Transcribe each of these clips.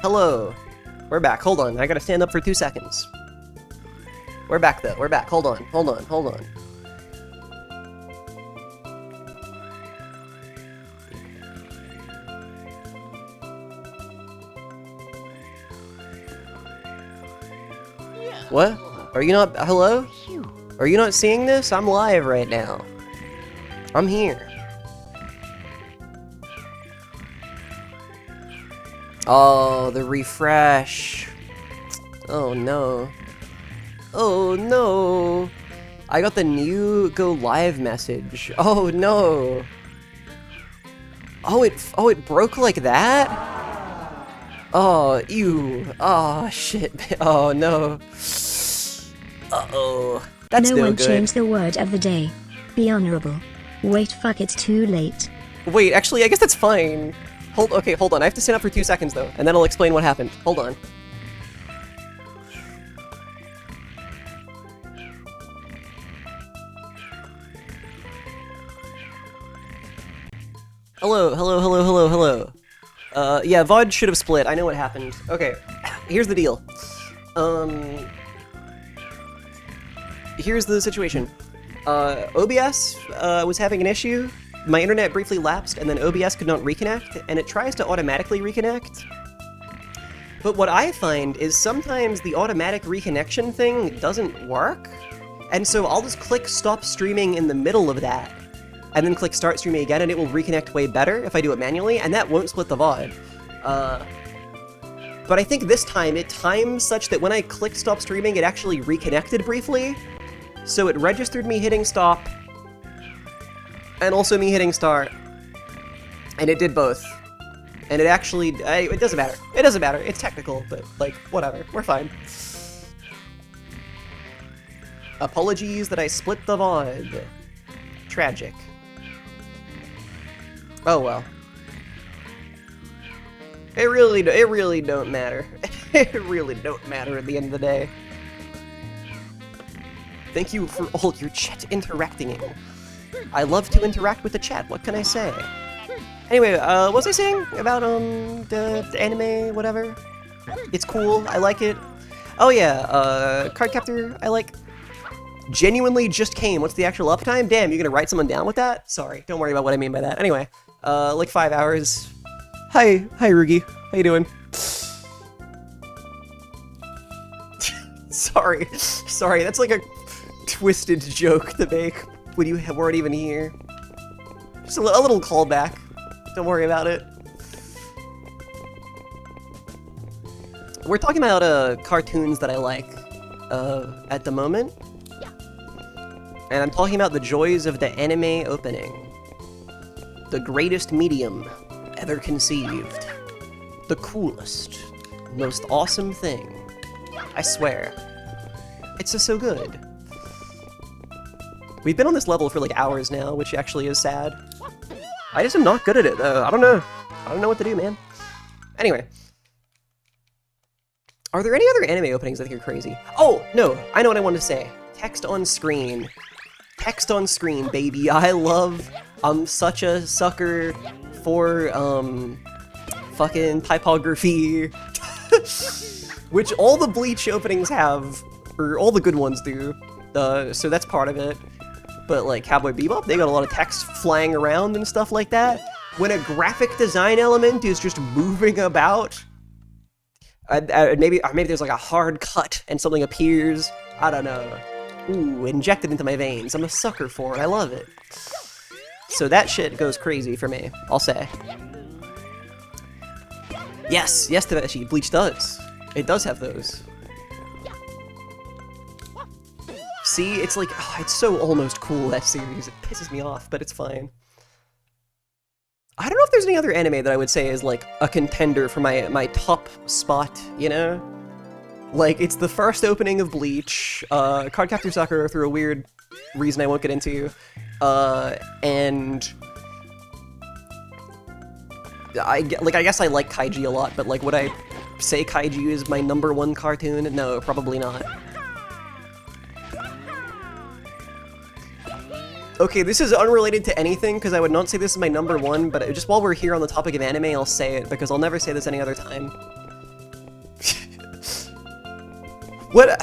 Hello. We're back. Hold on. I gotta stand up for 2 seconds. We're back, though. We're back. Hold on. Hold on. Hold on. What? Are you not... Hello? Are you not seeing this? I'm live right now. I'm here. Oh, the refresh. Oh, no. Oh, no. I got the new go live message. Oh, no. Oh, it broke like that? Oh, ew. Oh, shit. Oh, no. Uh-oh. That's no one good. changed the word of the day. Be honorable. Wait, fuck, it's too late. Wait, actually, I guess that's fine. Okay, hold on. I have to stand up for 2 seconds, though, and then I'll explain what happened. Hold on. Hello, hello, hello, hello, hello. Yeah, VOD should have split. I know what happened. Okay, here's the deal. Here's the situation. OBS was having an issue. My internet briefly lapsed, and then OBS could not reconnect, and it tries to automatically reconnect. But what I find is sometimes the automatic reconnection thing doesn't work, and so I'll just click stop streaming in the middle of that, and then click start streaming again, and it will reconnect way better if I do it manually, and that won't split the VOD. But I think this time it timed such that when I clicked stop streaming, it actually reconnected briefly, so it registered me hitting stop, and also me hitting start, and it did both. And it actually, it doesn't matter. It doesn't matter. It's technical, but, like, whatever. We're fine. Apologies that I split the VOD. Tragic. Oh well. It really don't matter. It really don't matter at the end of the day. Thank you for all your chat interacting. I love to interact with the chat, what can I say? Anyway, what was I saying about, the anime, whatever? It's cool, I like it. Oh yeah, Cardcaptor, I like. Genuinely just came, what's the actual uptime? Damn, you're gonna write someone down with that? Sorry, don't worry about what I mean by that. Anyway, like 5 hours. Hi Rugi, how you doing? Sorry, that's like a twisted joke to make when you weren't even here. Just a little callback. Don't worry about it. We're talking about cartoons that I like at the moment. And I'm talking about the joys of the anime opening. The greatest medium ever conceived. The coolest, most awesome thing. I swear. It's just so good. We've been on this level for like hours now, which actually is sad. I just am not good at it, though. I don't know. I don't know what to do, man. Anyway. Are there any other anime openings I think are crazy? Oh, no. I know what I wanted to say. Text on screen. Text on screen, baby. I'm such a sucker for, fucking typography. Which all the Bleach openings have, or all the good ones do. So that's part of it. But like Cowboy Bebop, they got a lot of text flying around and stuff like that. When a graphic design element is just moving about, maybe there's like a hard cut and something appears. I don't know. Ooh, injected into my veins. I'm a sucker for it. I love it. So that shit goes crazy for me, I'll say. Yes, Tabeshi, Bleach does. It does have those. See, it's like, oh, it's so almost cool, that series. It pisses me off, but it's fine. I don't know if there's any other anime that I would say is like a contender for my top spot, you know? Like, it's the first opening of Bleach, Cardcaptor Sakura through a weird reason I won't get into, and I guess I like Kaiji a lot, but like, would I say Kaiji is my #1 cartoon? No, probably not. Okay, this is unrelated to anything, because I would not say this is my #1, but just while we're here on the topic of anime, I'll say it, because I'll never say this any other time. What?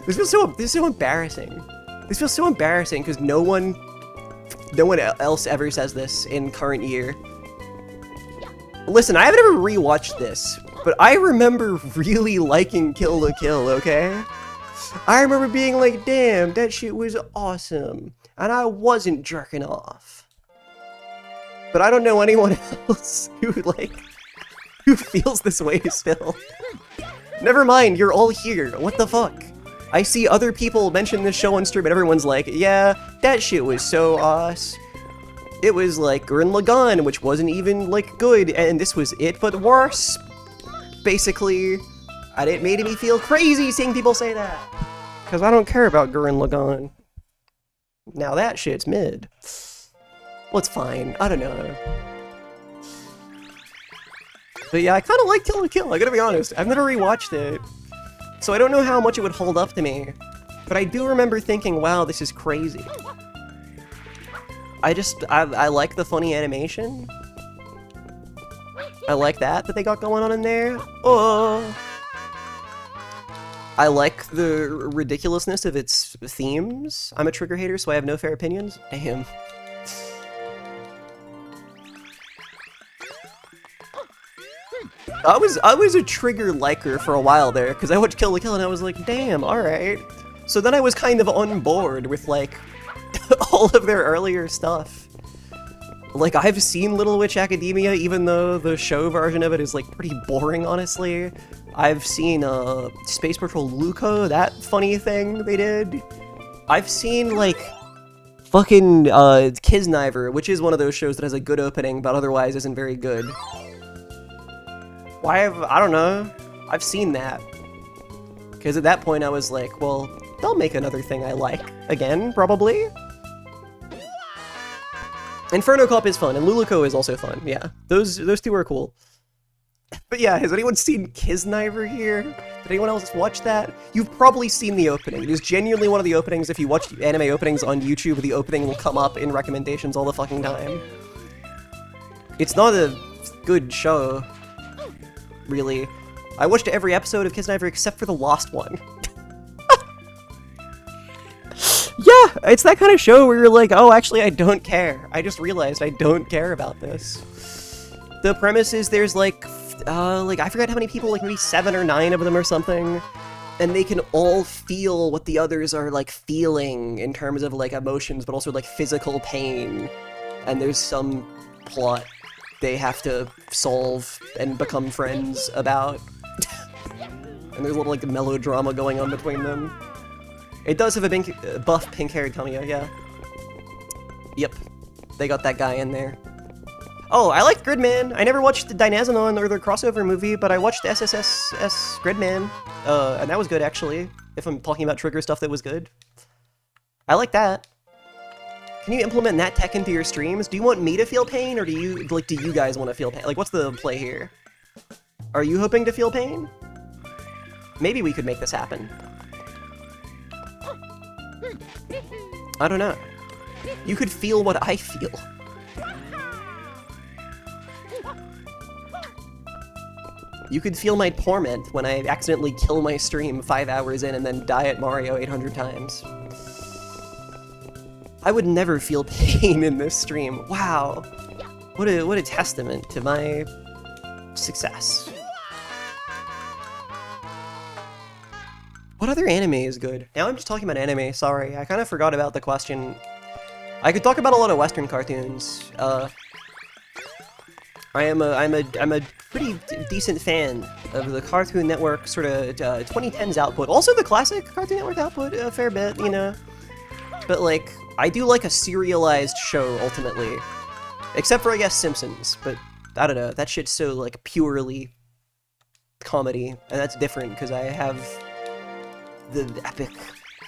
This feels so embarrassing. This feels so embarrassing because no one else ever says this in current year. Listen, I haven't ever rewatched this, but I remember really liking Kill la Kill, okay? I remember being like, damn, that shit was awesome, and I wasn't jerking off. But I don't know anyone else who feels this way still. Never mind, you're all here, what the fuck? I see other people mention this show on stream and everyone's like, yeah, that shit was so awesome. It was like Gurren Lagann, which wasn't even like good, and this was it but worse. Basically, and it made me feel crazy seeing people say that. Because I don't care about Gurren Lagann. Now that shit's mid. Well, it's fine, I don't know. But yeah, I kind of like Kill la Kill, I gotta be honest. I've never rewatched it. So I don't know how much it would hold up to me, but I do remember thinking, wow, this is crazy. I like the funny animation. I like that they got going on in there. Oh! I like the ridiculousness of its themes. I'm a trigger hater, so I have no fair opinions. Damn. I was a trigger liker for a while there, because I watched Kill la Kill and I was like, damn, alright. So then I was kind of on board with, like, all of their earlier stuff. Like, I've seen Little Witch Academia, even though the show version of it is, like, pretty boring, honestly. I've seen, Space Patrol Luco, that funny thing they did. I've seen, like, fucking, Kisniver, which is one of those shows that has a good opening, but otherwise isn't very good. I don't know. I've seen that. Because at that point I was like, well, they'll make another thing I like again, probably. Inferno Cop is fun, and Luluco is also fun, yeah. Those two are cool. But yeah, has anyone seen Kisniver here? Did anyone else watch that? You've probably seen the opening. It is genuinely one of the openings. If you watch anime openings on YouTube, the opening will come up in recommendations all the fucking time. It's not a good show. Really. I watched every episode of Kisniver except for the last one. Yeah, it's that kind of show where you're like, oh, actually, I don't care. I just realized I don't care about this. The premise is there's like, I forgot how many people, like maybe 7 or 9 of them or something, and they can all feel what the others are, like, feeling in terms of, like, emotions, but also, like, physical pain. And there's some plot they have to solve and become friends about. And there's a little, like, melodrama going on between them. It does have a buff pink-haired Tamiya, yeah. Yep. They got that guy in there. Oh, I liked Gridman. I never watched the Dynazenon or the crossover movie, but I watched SSS Gridman. And that was good, actually. If I'm talking about trigger stuff that was good. I like that. Can you implement that tech into your streams? Do you want me to feel pain, or do you guys want to feel pain? Like, what's the play here? Are you hoping to feel pain? Maybe we could make this happen. I don't know. You could feel what I feel. You could feel my torment when I accidentally kill my stream 5 hours in and then die at Mario 800 times. I would never feel pain in this stream. Wow. What a testament to my success. What other anime is good? Now I'm just talking about anime, sorry. I kind of forgot about the question. I could talk about a lot of Western cartoons. I'm a pretty decent fan of the Cartoon Network sort of 2010s output. Also the classic Cartoon Network output, a fair bit, you know. But like, I do like a serialized show ultimately, except for I guess Simpsons. But I don't know, that shit's so like purely comedy, and that's different because I have the epic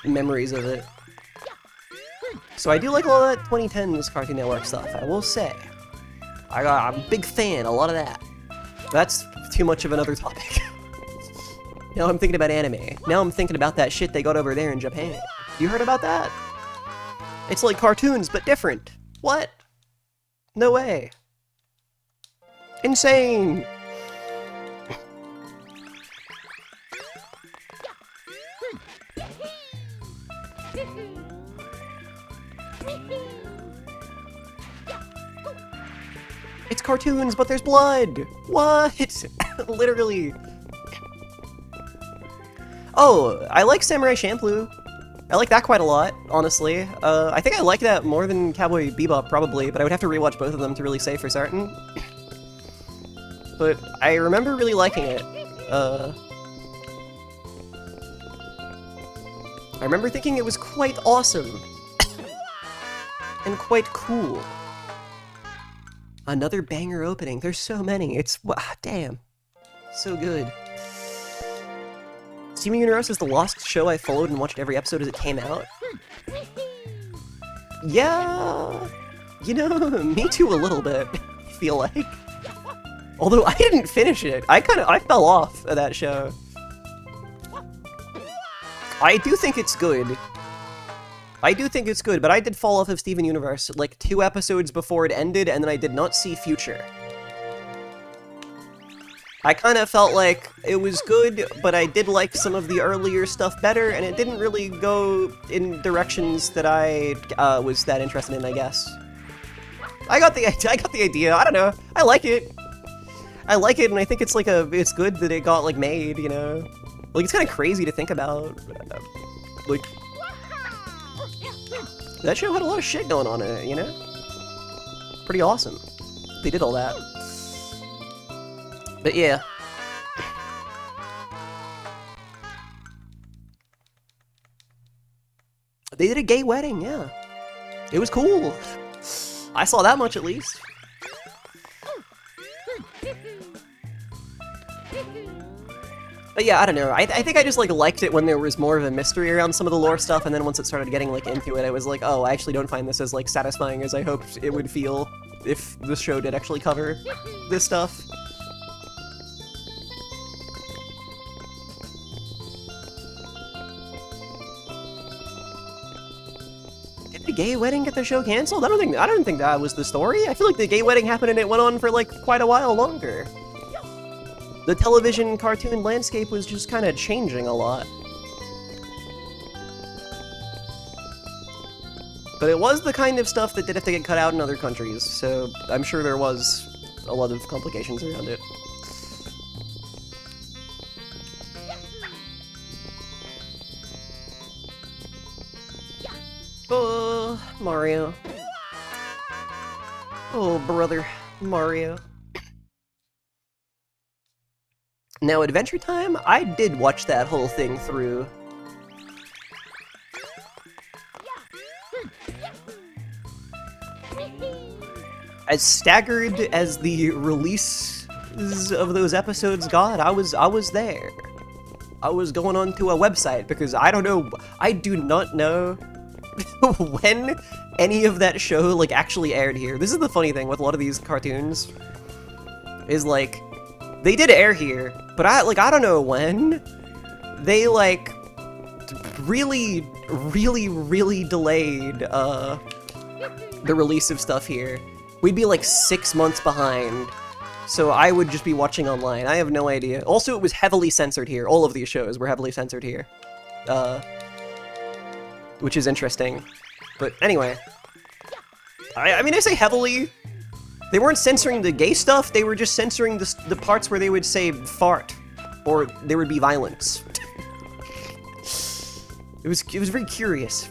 memories of it. So I do like a lot of that 2010s Cartoon Network stuff, I will say. I'm a big fan, a lot of that. That's too much of another topic. Now I'm thinking about anime. Now I'm thinking about that shit they got over there in Japan. You heard about that? It's like cartoons, but different. What? No way. Insane! cartoons, but there's blood! What? Literally. Oh, I like Samurai Champloo. I like that quite a lot, honestly. I think I like that more than Cowboy Bebop, probably, but I would have to rewatch both of them to really say for certain. But I remember really liking it. I remember thinking it was quite awesome. And quite cool. Another banger opening. There's so many. It's... damn. So good. Steven Universe is the lost show I followed and watched every episode as it came out. Yeah... You know, me too a little bit, I feel like. Although I didn't finish it. I fell off of that show. I do think it's good. I do think it's good, but I did fall off of Steven Universe like 2 episodes before it ended, and then I did not see Future. I kind of felt like it was good, but I did like some of the earlier stuff better, and it didn't really go in directions that I was that interested in, I guess. I got the idea. I don't know. I like it. I like it, and I think it's like it's good that it got like made, you know. Like it's kind of crazy to think about. Like that show had a lot of shit going on in it, you know. Pretty awesome. They did all that. But yeah. They did a gay wedding, yeah. It was cool. I saw that much at least. But yeah, I don't know. I think I just like liked it when there was more of a mystery around some of the lore stuff, and then once it started getting like into it, I was like, oh, I actually don't find this as like satisfying as I hoped it would feel if the show did actually cover this stuff. Did the gay wedding get the show canceled? I don't think that was the story. I feel like the gay wedding happened and it went on for like quite a while longer. The television cartoon landscape was just kind of changing a lot. But it was the kind of stuff that did have to get cut out in other countries, so I'm sure there was a lot of complications around it. Oh, Mario. Oh, brother, Mario. Now, Adventure Time, I did watch that whole thing through. As staggered as the releases of those episodes got, I was there. I was going on to a website because I do not know when any of that show like actually aired here. This is the funny thing with a lot of these cartoons, is like, they did air here, but I don't know when. They like really delayed the release of stuff here. We'd be like 6 months behind, so I would just be watching online. I have no idea. Also, it was heavily censored here. All of these shows were heavily censored here, which is interesting. But anyway, I mean, I say heavily. They weren't censoring the gay stuff, they were just censoring the parts where they would say fart, or there would be violence. It was very curious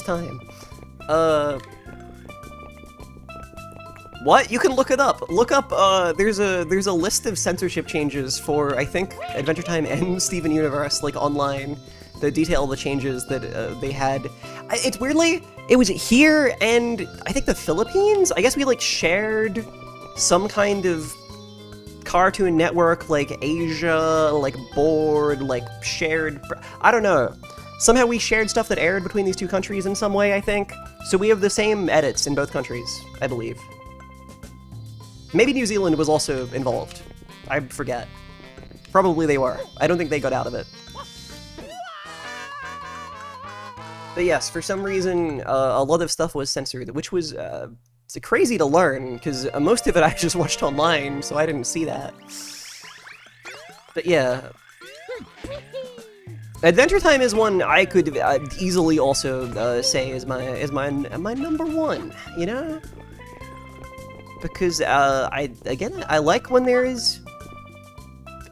time. What? You can look it up. Look up, there's a list of censorship changes for, I think, Adventure Time and Steven Universe, like, online, that detail the changes that they had. It's weirdly, it was here and I think the Philippines? I guess we like shared some kind of Cartoon Network, like Asia, like board, like shared, I don't know. Somehow we shared stuff that aired between these two countries in some way, I think. So we have the same edits in both countries, I believe. Maybe New Zealand was also involved. I forget. Probably they were. I don't think they got out of it. But yes, for some reason, a lot of stuff was censored, which was it's crazy to learn, because most of it I just watched online, so I didn't see that. But yeah. Adventure Time is one I could easily also say is my number one, you know? because I like when there is.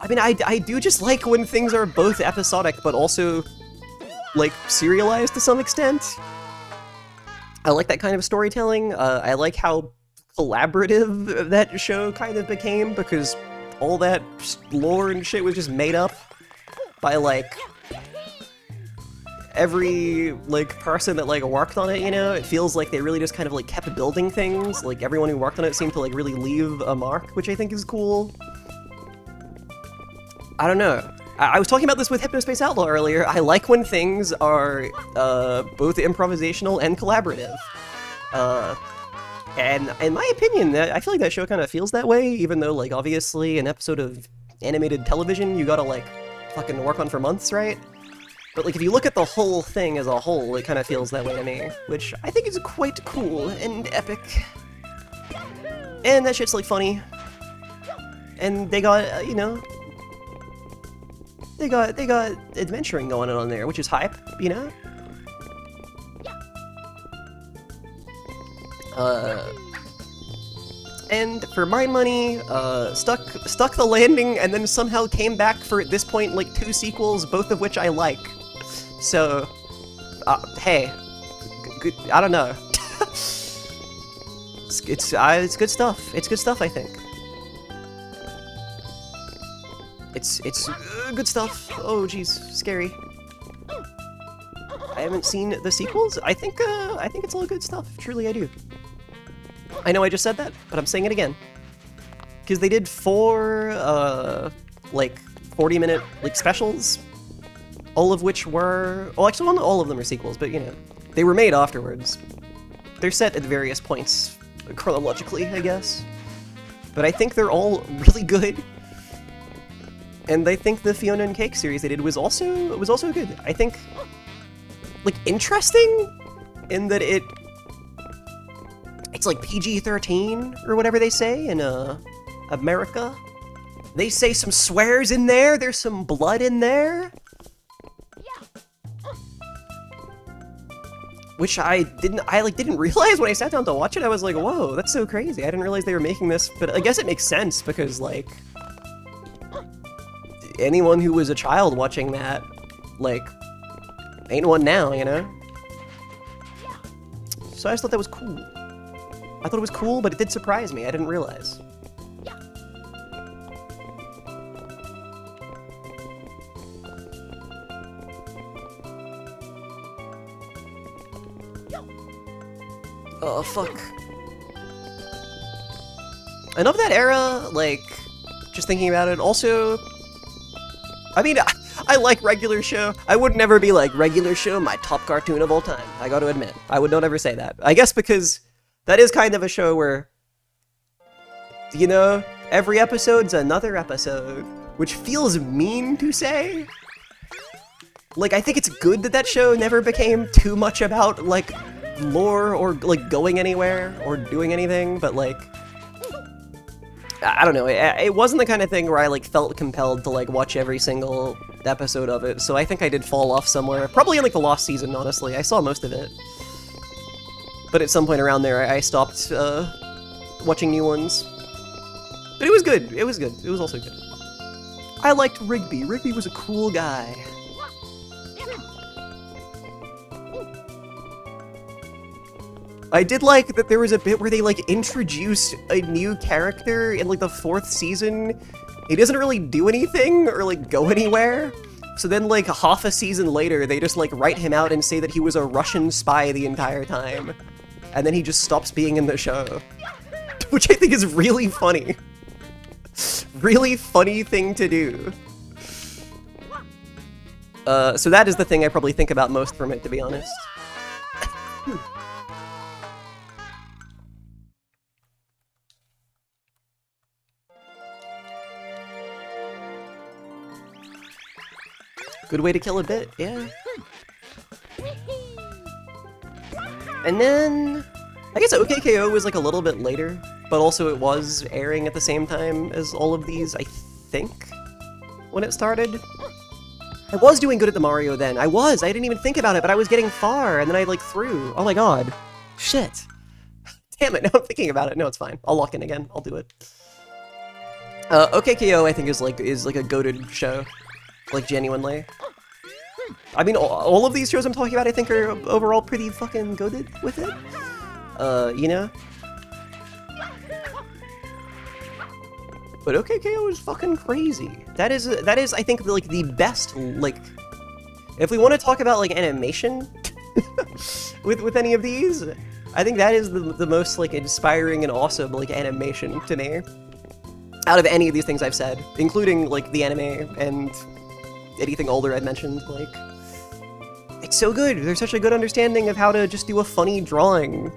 I mean, I do just like when things are both episodic but also like serialized to some extent. I like that kind of storytelling. I like how collaborative that show kind of became, because all that lore and shit was just made up by like every like person that like worked on it, you know? It feels like they really just kind of like kept building things. Like everyone who worked on it seemed to like really leave a mark, which I think is cool. I don't know. I was talking about this with Hypnospace Outlaw earlier. I like when things are both improvisational and collaborative. And in my opinion, I feel like that show kind of feels that way, even though, like, obviously an episode of animated television you gotta, like, fucking work on for months, right? But, like, if you look at the whole thing as a whole, it kind of feels that way to me, which I think is quite cool and epic. And that shit's, like, funny. And they got, you know... They got adventuring going on there, which is hype, you know? And for my money, stuck the landing and then somehow came back for, at this point, like 2 sequels, both of which I like. So, hey, good, I don't know. it's good stuff. It's good stuff, I think. It's good stuff. Oh, geez, scary. I haven't seen the sequels. I think it's all good stuff. Truly, I do. I know I just said that, but I'm saying it again. Because they did 4, like, 40-minute, like, specials, all of which were... Well, actually, not all of them are sequels, but, you know, they were made afterwards. They're set at various points, chronologically, I guess. But I think they're all really good. And I think the Fiona and Cake series they did was also good. I think, like, interesting in that it's like PG-13 or whatever they say in America. They say some swears in there. There's some blood in there, which I didn't realize when I sat down to watch it. I was like, whoa, that's so crazy. I didn't realize they were making this, but I guess it makes sense because, like, anyone who was a child watching that, like, ain't one now, you know? So I just thought that was cool. I thought it was cool, but it did surprise me. I didn't realize. Oh, fuck. And of that era, like, just thinking about it, also... I mean, I like Regular Show. I would never be like, Regular Show, my top cartoon of all time. I gotta admit. I would not ever say that. I guess because that is kind of a show where, you know, every episode's another episode, which feels mean to say. Like, I think it's good that that show never became too much about, like, lore or, like, going anywhere or doing anything, but, like, I don't know, it wasn't the kind of thing where I, like, felt compelled to, like, watch every single episode of it, so I think I did fall off somewhere. Probably in, like, the lost season, honestly. I saw most of it. But at some point around there, I stopped, watching new ones. But it was good. It was good. It was also good. I liked Rigby. Rigby was a cool guy. I did like that there was a bit where they, like, introduced a new character in, like, the 4th season. He doesn't really do anything or, like, go anywhere. So then, like, half a season later, they just, like, write him out and say that he was a Russian spy the entire time. And then he just stops being in the show. Which I think is really funny. Really funny thing to do. So that is the thing I probably think about most from it, to be honest. Good way to kill a bit, yeah. And then, I guess OKKO was like a little bit later, but also it was airing at the same time as all of these, I think, when it started. I was doing good at the Mario then. I didn't even think about it, but I was getting far, and then I like threw. Oh my god. Shit. Damn it, now I'm thinking about it. No, it's fine. I'll lock in again. I'll do it. OKKO, I think, is like a goated show. Like, genuinely. I mean, all of these shows I'm talking about, I think, are overall pretty fucking goated with it. You know? But OKKO is fucking crazy. That is, I think, like, the best, like... If we want to talk about, like, animation with any of these, I think that is the most, like, inspiring and awesome, like, animation to me. Out of any of these things I've said, including, like, the anime and anything older I've mentioned, like... It's so good! There's such a good understanding of how to just do a funny drawing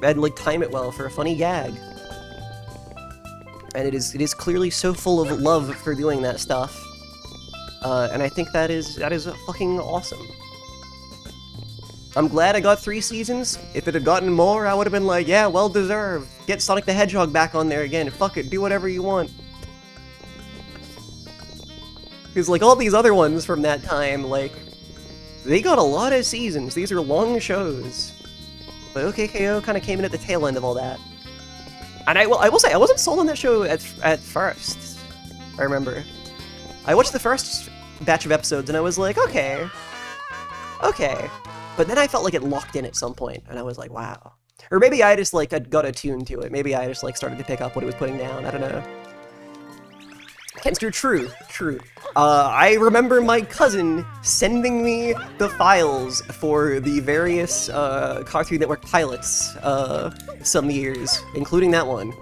and, like, time it well for a funny gag. And it is clearly so full of love for doing that stuff. And I think that is fucking awesome. I'm glad I got 3 seasons. If it had gotten more, I would have been like, yeah, well deserved. Get Sonic the Hedgehog back on there again. Fuck it, do whatever you want. Because, like, all these other ones from that time, like, they got a lot of seasons. These are long shows. But OKKO kind of came in at the tail end of all that. And I will say, I wasn't sold on that show at first. I remember. I watched the first batch of episodes and I was like, okay. Okay. But then I felt like it locked in at some point, and I was like, wow. Or maybe I just, like, got attuned to it. Maybe I just, like, started to pick up what it was putting down. I don't know. Kenster, true. I remember my cousin sending me the files for the various Cartoon Network pilots some years, including that one.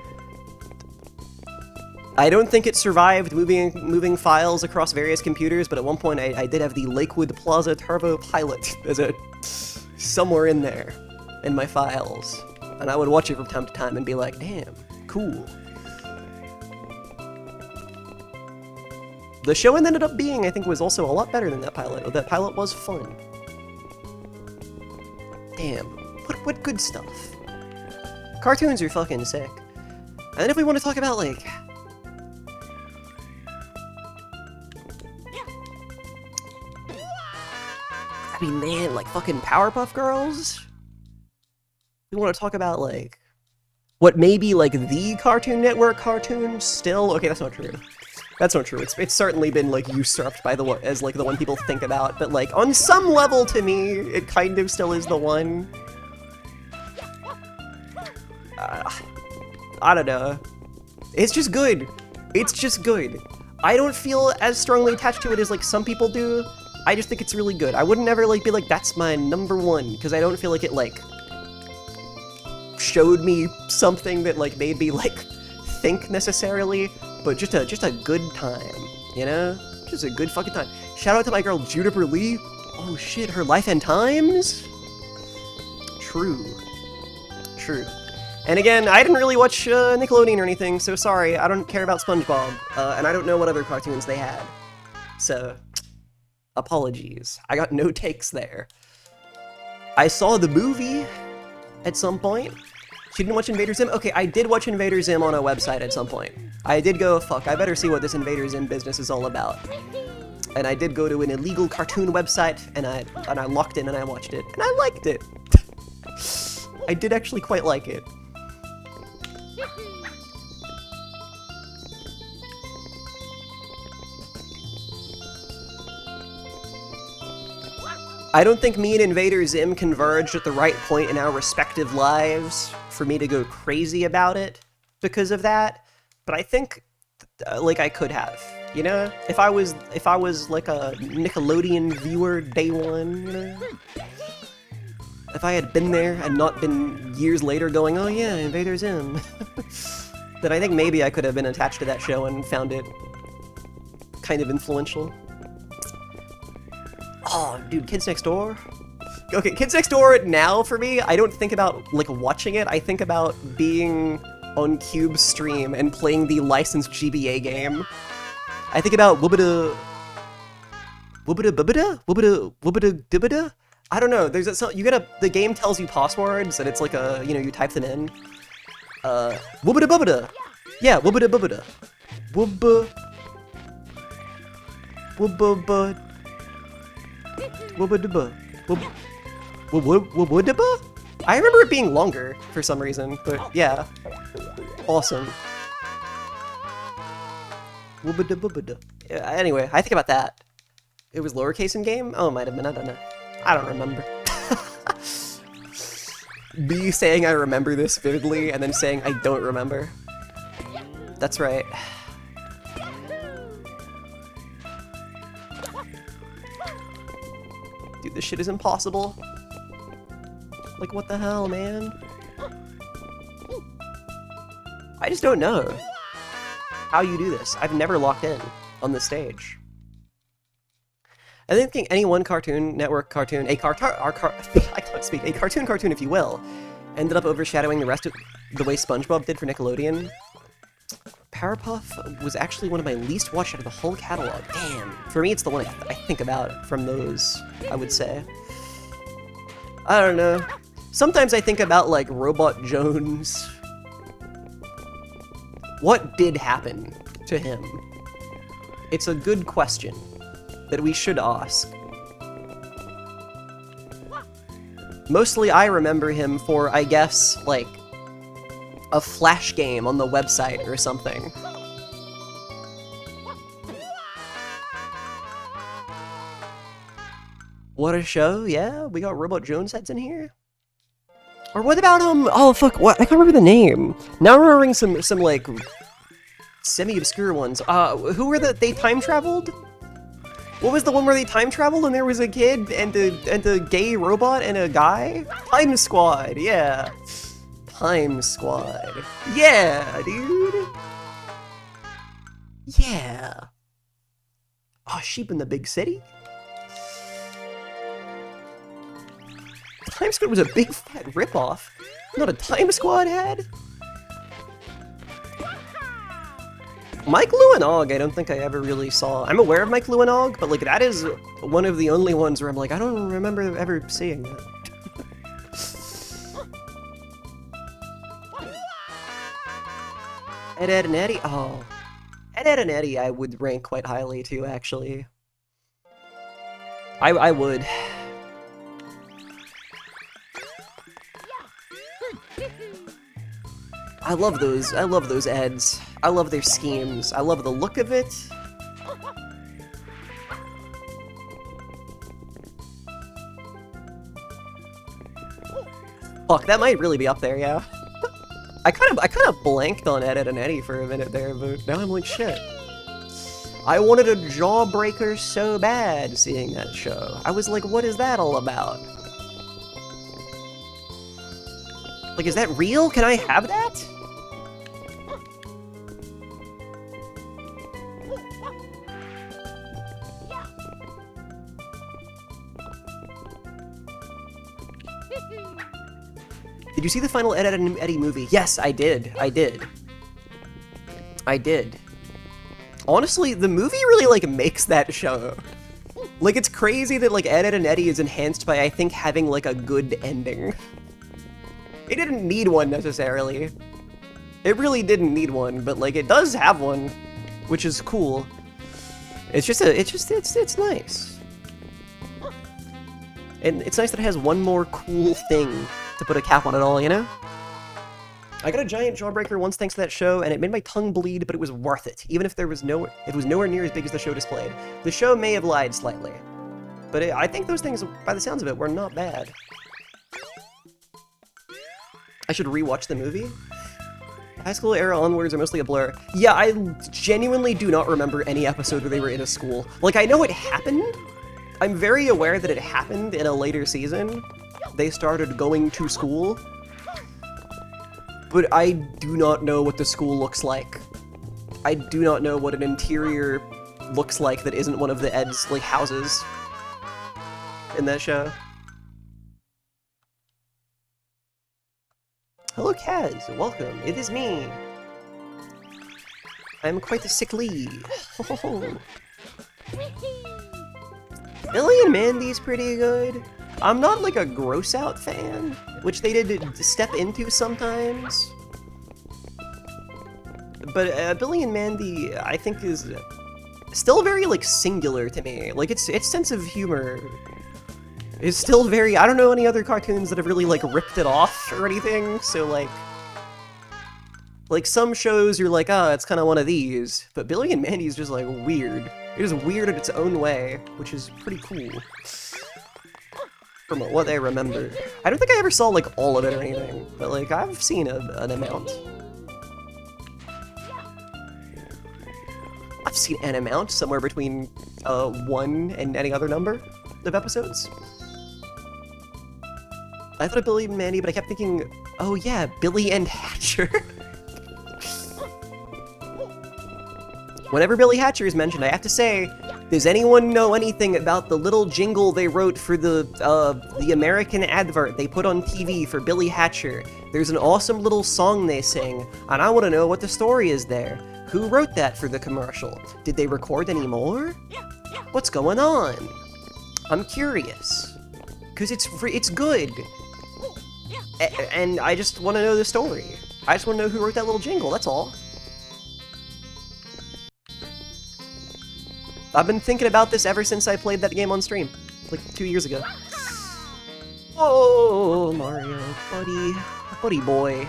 I don't think it survived moving files across various computers, but at one point I did have the Lakewood Plaza Turbo pilot as a somewhere in there in my files, and I would watch it from time to time and be like, damn, cool. The show ended up being, I think, was also a lot better than that pilot. That pilot was fun. Damn, what good stuff. Cartoons are fucking sick. And then if we want to talk about, like... I mean, man, like fucking Powerpuff Girls? We want to talk about, like, what may be, like, the Cartoon Network cartoon still? Okay, that's not true. That's not true. It's certainly been, like, usurped by the one, as, like, the one people think about, but, like, on some level to me, it kind of still is the one. I don't know. It's just good. It's just good. I don't feel as strongly attached to it as, like, some people do. I just think it's really good. I wouldn't ever, like, be like, that's my #1, because I don't feel like it, like, showed me something that, like, made me, like, think necessarily, but just a good time, you know? Just a good fucking time. Shout out to my girl Juniper Lee. Oh shit, her Life and Times? True. And again, I didn't really watch Nickelodeon or anything, so sorry, I don't care about SpongeBob, and I don't know what other cartoons they had. So, apologies. I got no takes there. I saw the movie at some point. She didn't watch Invader Zim? Okay, I did watch Invader Zim on a website at some point. I did go, fuck, I better see what this Invader Zim business is all about. And I did go to an illegal cartoon website, and I locked in and I watched it, and I liked it. I did actually quite like it. I don't think me and Invader Zim converged at the right point in our respective lives for me to go crazy about it because of that, but I think, like, I could have, you know? If I was like a Nickelodeon viewer day one, you know? If I had been there and not been years later going, oh yeah, Invader Zim, then I think maybe I could have been attached to that show and found it kind of influential. Oh, dude, Kids Next Door? Okay, Kids Next Door now, for me, I don't think about, like, watching it. I think about being on Cube's stream and playing the licensed GBA game. I think about Woobada... Woobada Bubada? Woobada Dibada? I don't know, there's a... You get the game tells you passwords, and it's like a, you know, you type them in. Woobada Bubada! Yeah, Woobada Bubada. Woobada... Woobada... Woobadaba. Woobadaba? I remember it being longer for some reason, but yeah. Awesome. Anyway, I think about that. It was lowercase in game? Oh, it might have been, I don't know. I don't remember. Me saying I remember this vividly and then saying I don't remember. That's right. Dude, this shit is impossible. Like, what the hell, man? I just don't know how you do this. I've never locked in on this stage. I didn't think any one Cartoon Network cartoon, I can't speak, a cartoon, if you will, ended up overshadowing the rest of the way SpongeBob did for Nickelodeon. Powerpuff was actually one of my least watched out of the whole catalog. Damn. For me, it's the one I think about from those, I would say. I don't know. Sometimes I think about, like, Robot Jones. What did happen to him? It's a good question that we should ask. Mostly I remember him for, I guess, like, a Flash game on the website or something. What a show, yeah? We got Robot Jones heads in here? Or what about, oh fuck, what? I can't remember the name. Now I'm remembering some like, semi-obscure ones. Who were they time traveled? What was the one where they time traveled and there was a kid and a gay robot and a guy? Time Squad, yeah. Time Squad. Yeah, dude. Yeah. Oh, Sheep in the Big City? Time Squad was a big fat ripoff. Not a Time Squad had? Mike Luanog, I don't think I ever really saw. I'm aware of Mike Luanog, but like that is one of the only ones where I'm like, I don't remember ever seeing that. Ed and Eddie? Oh. Ed and Eddie I would rank quite highly too, actually. I would. I love those Eds. I love their schemes. I love the look of it. Fuck, that might really be up there, yeah. I kind of blanked on Ed and Eddie for a minute there, but now I'm like, shit. I wanted a Jawbreaker so bad seeing that show. I was like, what is that all about? Like, is that real? Can I have that? Did you see the final Ed and Eddie movie? Yes, I did. I did. Honestly, the movie really, like, makes that show. Like, it's crazy that, like, Ed and Eddie is enhanced by, I think, having, like, a good ending. It didn't need one, necessarily. It really didn't need one, but, like, it does have one, which is cool. It's nice. And it's nice that it has one more cool thing to put a cap on it all, you know? I got a giant Jawbreaker once thanks to that show, and it made my tongue bleed, but it was worth it, even if it was nowhere near as big as the show displayed. The show may have lied slightly, but I think those things, by the sounds of it, were not bad. I should rewatch the movie? High school era onwards are mostly a blur. Yeah, I genuinely do not remember any episode where they were in a school. Like, I know it happened. I'm very aware that it happened in a later season. They started going to school. But I do not know what the school looks like. I do not know what an interior looks like that isn't one of the Ed's, like, houses in that show. Hello, Kaz. Welcome. It is me. I am quite sickly. Billy and Mandy's pretty good. I'm not like a gross out fan, which they did step into sometimes. But Billy and Mandy, I think, is still very like singular to me. Like its sense of humor is still very... I don't know any other cartoons that have really, like, ripped it off or anything, so, like... Like, some shows you're like, ah, it's kind of one of these, but Billy and Mandy is just, like, weird. It is weird in its own way, which is pretty cool. From what I remember. I don't think I ever saw, like, all of it or anything, but, like, I've seen an amount. I've seen an amount, somewhere between 1 and any other number of episodes. I thought of Billy and Mandy, but I kept thinking, oh yeah, Billy and Hatcher. Whenever Billy Hatcher is mentioned, I have to say, does anyone know anything about the little jingle they wrote for the American advert they put on TV for Billy Hatcher? There's an awesome little song they sing, and I want to know what the story is there. Who wrote that for the commercial? Did they record any more? What's going on? I'm curious. Because it's good. And I just want to know the story. I just want to know who wrote that little jingle, that's all. I've been thinking about this ever since I played that game on stream, like 2 years ago. Oh, Mario, buddy boy.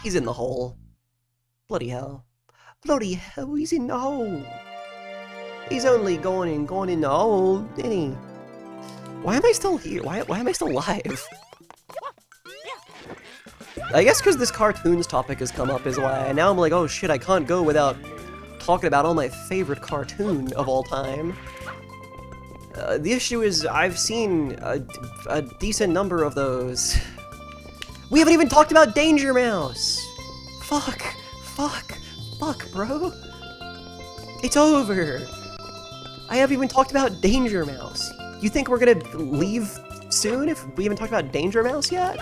He's in the hole. Bloody hell. Bloody hell, he's in the hole. He's only going in the hole, isn't he? Why am I still here? Why am I still alive? I guess because this cartoons topic has come up is why. Now I'm like, oh shit, I can't go without talking about all my favorite cartoon of all time. The issue is, I've seen a decent number of those. We haven't even talked about Danger Mouse! Fuck, bro. It's over. I haven't even talked about Danger Mouse. You think we're gonna leave soon if we haven't talked about Danger Mouse yet?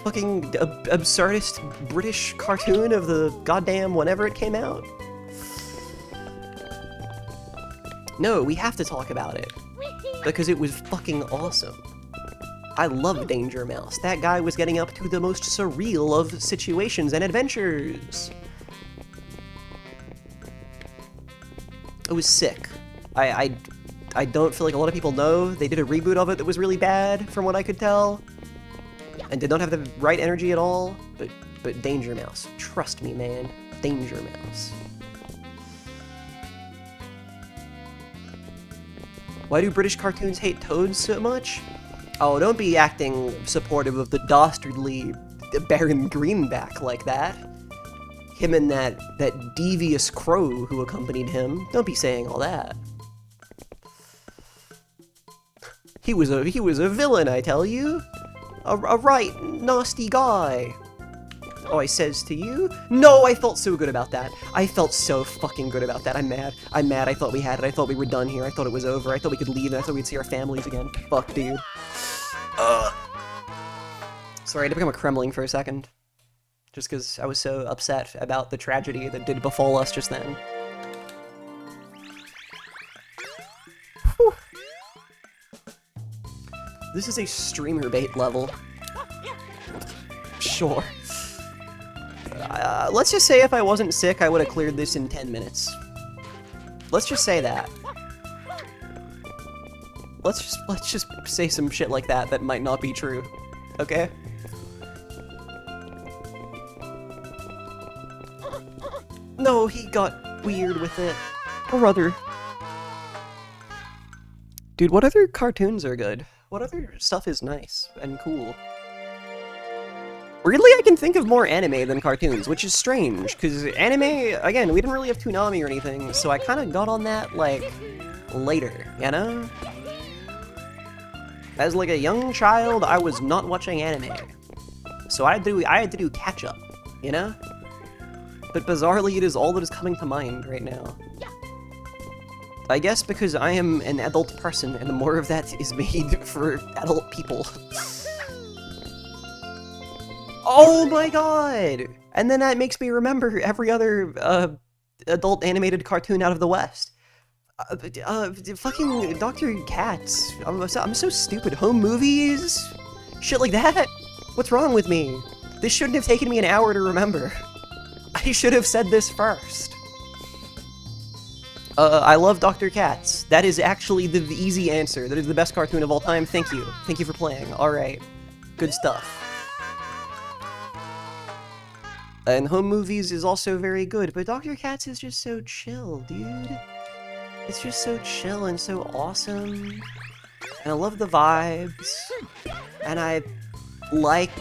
Fucking absurdist British cartoon of the goddamn whenever it came out. No, we have to talk about it. Because it was fucking awesome. I love Danger Mouse. That guy was getting up to the most surreal of situations and adventures. It was sick. I don't feel like a lot of people know. They did a reboot of it that was really bad, from what I could tell. And did not have the right energy at all. But Danger Mouse. Trust me, man. Danger Mouse. Why do British cartoons hate toads so much? Oh, don't be acting supportive of the dastardly Baron Greenback like that. Him and that devious crow who accompanied him. Don't be saying all that. He was a villain, I tell you. A right nasty guy. Oh, I says to you? No, I felt so good about that. I felt so fucking good about that. I'm mad. I thought we had it. I thought we were done here. I thought it was over. I thought we could leave, and I thought we'd see our families again. Fuck, dude. Sorry, I had to become a Kremling for a second. Just because I was so upset about the tragedy that did befall us just then. Whew. This is a streamer bait level. Sure. Let's just say if I wasn't sick, I would have cleared this in 10 minutes. Let's just say that. Let's just say some shit like that might not be true. Okay? No, he got weird with it. Brother. Dude, what other cartoons are good? What other stuff is nice and cool? Weirdly, I can think of more anime than cartoons, which is strange, because anime, again, we didn't really have Toonami or anything, so I kind of got on that, like, later, you know? As, like, a young child, I was not watching anime, so I had to do catch-up, you know? But bizarrely, it is all that is coming to mind right now. I guess because I am an adult person, and more of that is made for adult people. Oh my god! And then that makes me remember every other adult animated cartoon out of the West. Fucking Dr. Katz. I'm so stupid. Home movies? Shit like that? What's wrong with me? This shouldn't have taken me an hour to remember. I should have said this first. I love Dr. Katz. That is actually the easy answer. That is the best cartoon of all time. Thank you. Thank you for playing. Alright. Good stuff. And Home Movies is also very good, but Dr. Katz is just so chill, dude. It's just so chill and so awesome. And I love the vibes. And I like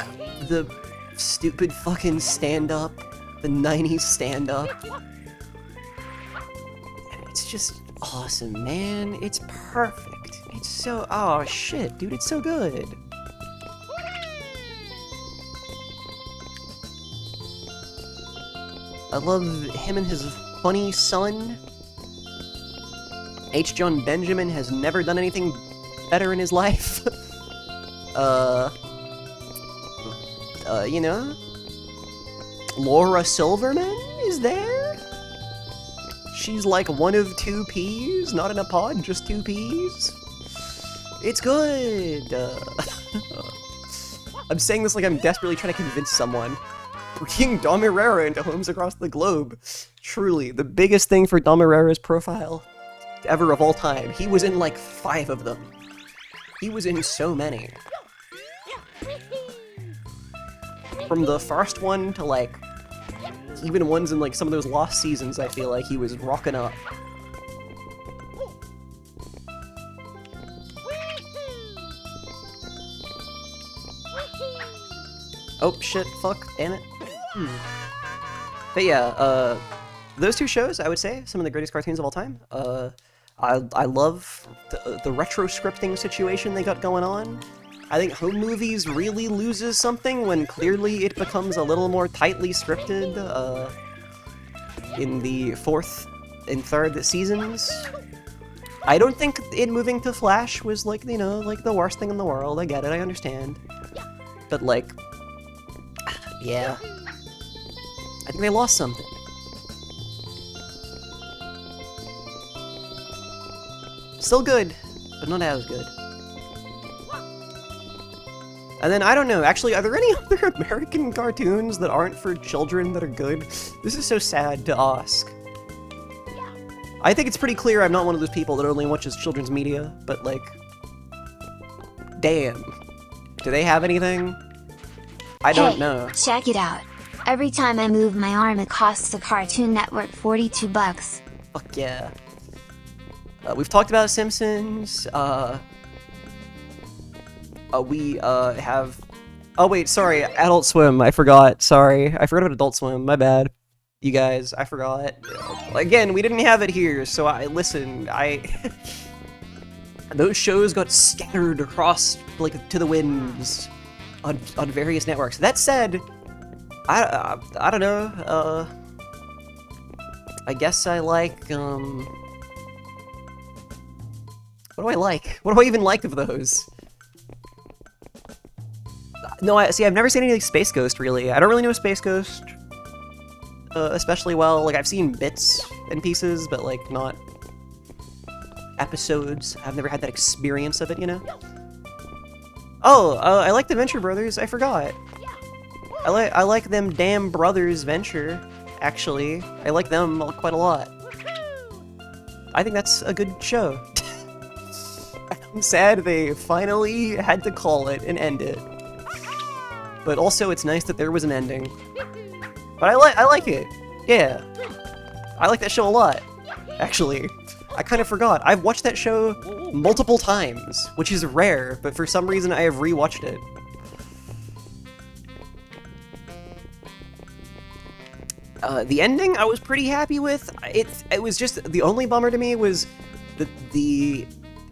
the stupid fucking stand-up. The 90s stand-up. It's just awesome, man. It's perfect. It's so... oh, shit, dude. It's so good. I love him and his funny son. H. John Benjamin has never done anything better in his life. You know? Laura Silverman is there? She's like one of two peas, not in a pod, just two peas. It's good. I'm saying this like I'm desperately trying to convince someone. Bringing Dom Herrera into homes across the globe. Truly, the biggest thing for Dom Herrera's profile ever of all time. He was in like 5 of them. He was in so many. From the first one to like, even ones in like some of those lost seasons, I feel like he was rocking up. Oh shit, fuck, damn it. But yeah, those two shows, I would say, some of the greatest cartoons of all time. I love the retro scripting situation they got going on. I think Home Movies really loses something when clearly it becomes a little more tightly scripted in the 4th and 3rd seasons. I don't think it moving to Flash was like, you know, like the worst thing in the world. I get it, I understand. But like, yeah. I think they lost something. Still good, but not as good. And then, I don't know, actually, are there any other American cartoons that aren't for children that are good? This is so sad to ask. I think it's pretty clear I'm not one of those people that only watches children's media, but like, damn. Do they have anything? I don't know. Check it out. Every time I move my arm it costs the Cartoon Network $42. Fuck yeah. We've talked about Simpsons, we have... oh wait, sorry, Adult Swim, I forgot, sorry. I forgot about Adult Swim, my bad. You guys, I forgot. Again, we didn't have it here, so listen, those shows got scattered across, like, to the winds on various networks. That said, I don't know, I guess I like, what do I like? What do I even like of those? No, I've never seen any like Space Ghost, really. I don't really know Space Ghost especially well. Like, I've seen bits and pieces, but like, not episodes. I've never had that experience of it, you know? Oh, I like the Venture Brothers, I forgot. I like them damn Brothers Venture, actually. I like them quite a lot. I think that's a good show. I'm sad they finally had to call it and end it. But also, it's nice that there was an ending. But I like it. Yeah. I like that show a lot, actually. I kind of forgot. I've watched that show multiple times, which is rare, but for some reason I have rewatched it. The ending I was pretty happy with. It was just, the only bummer to me was the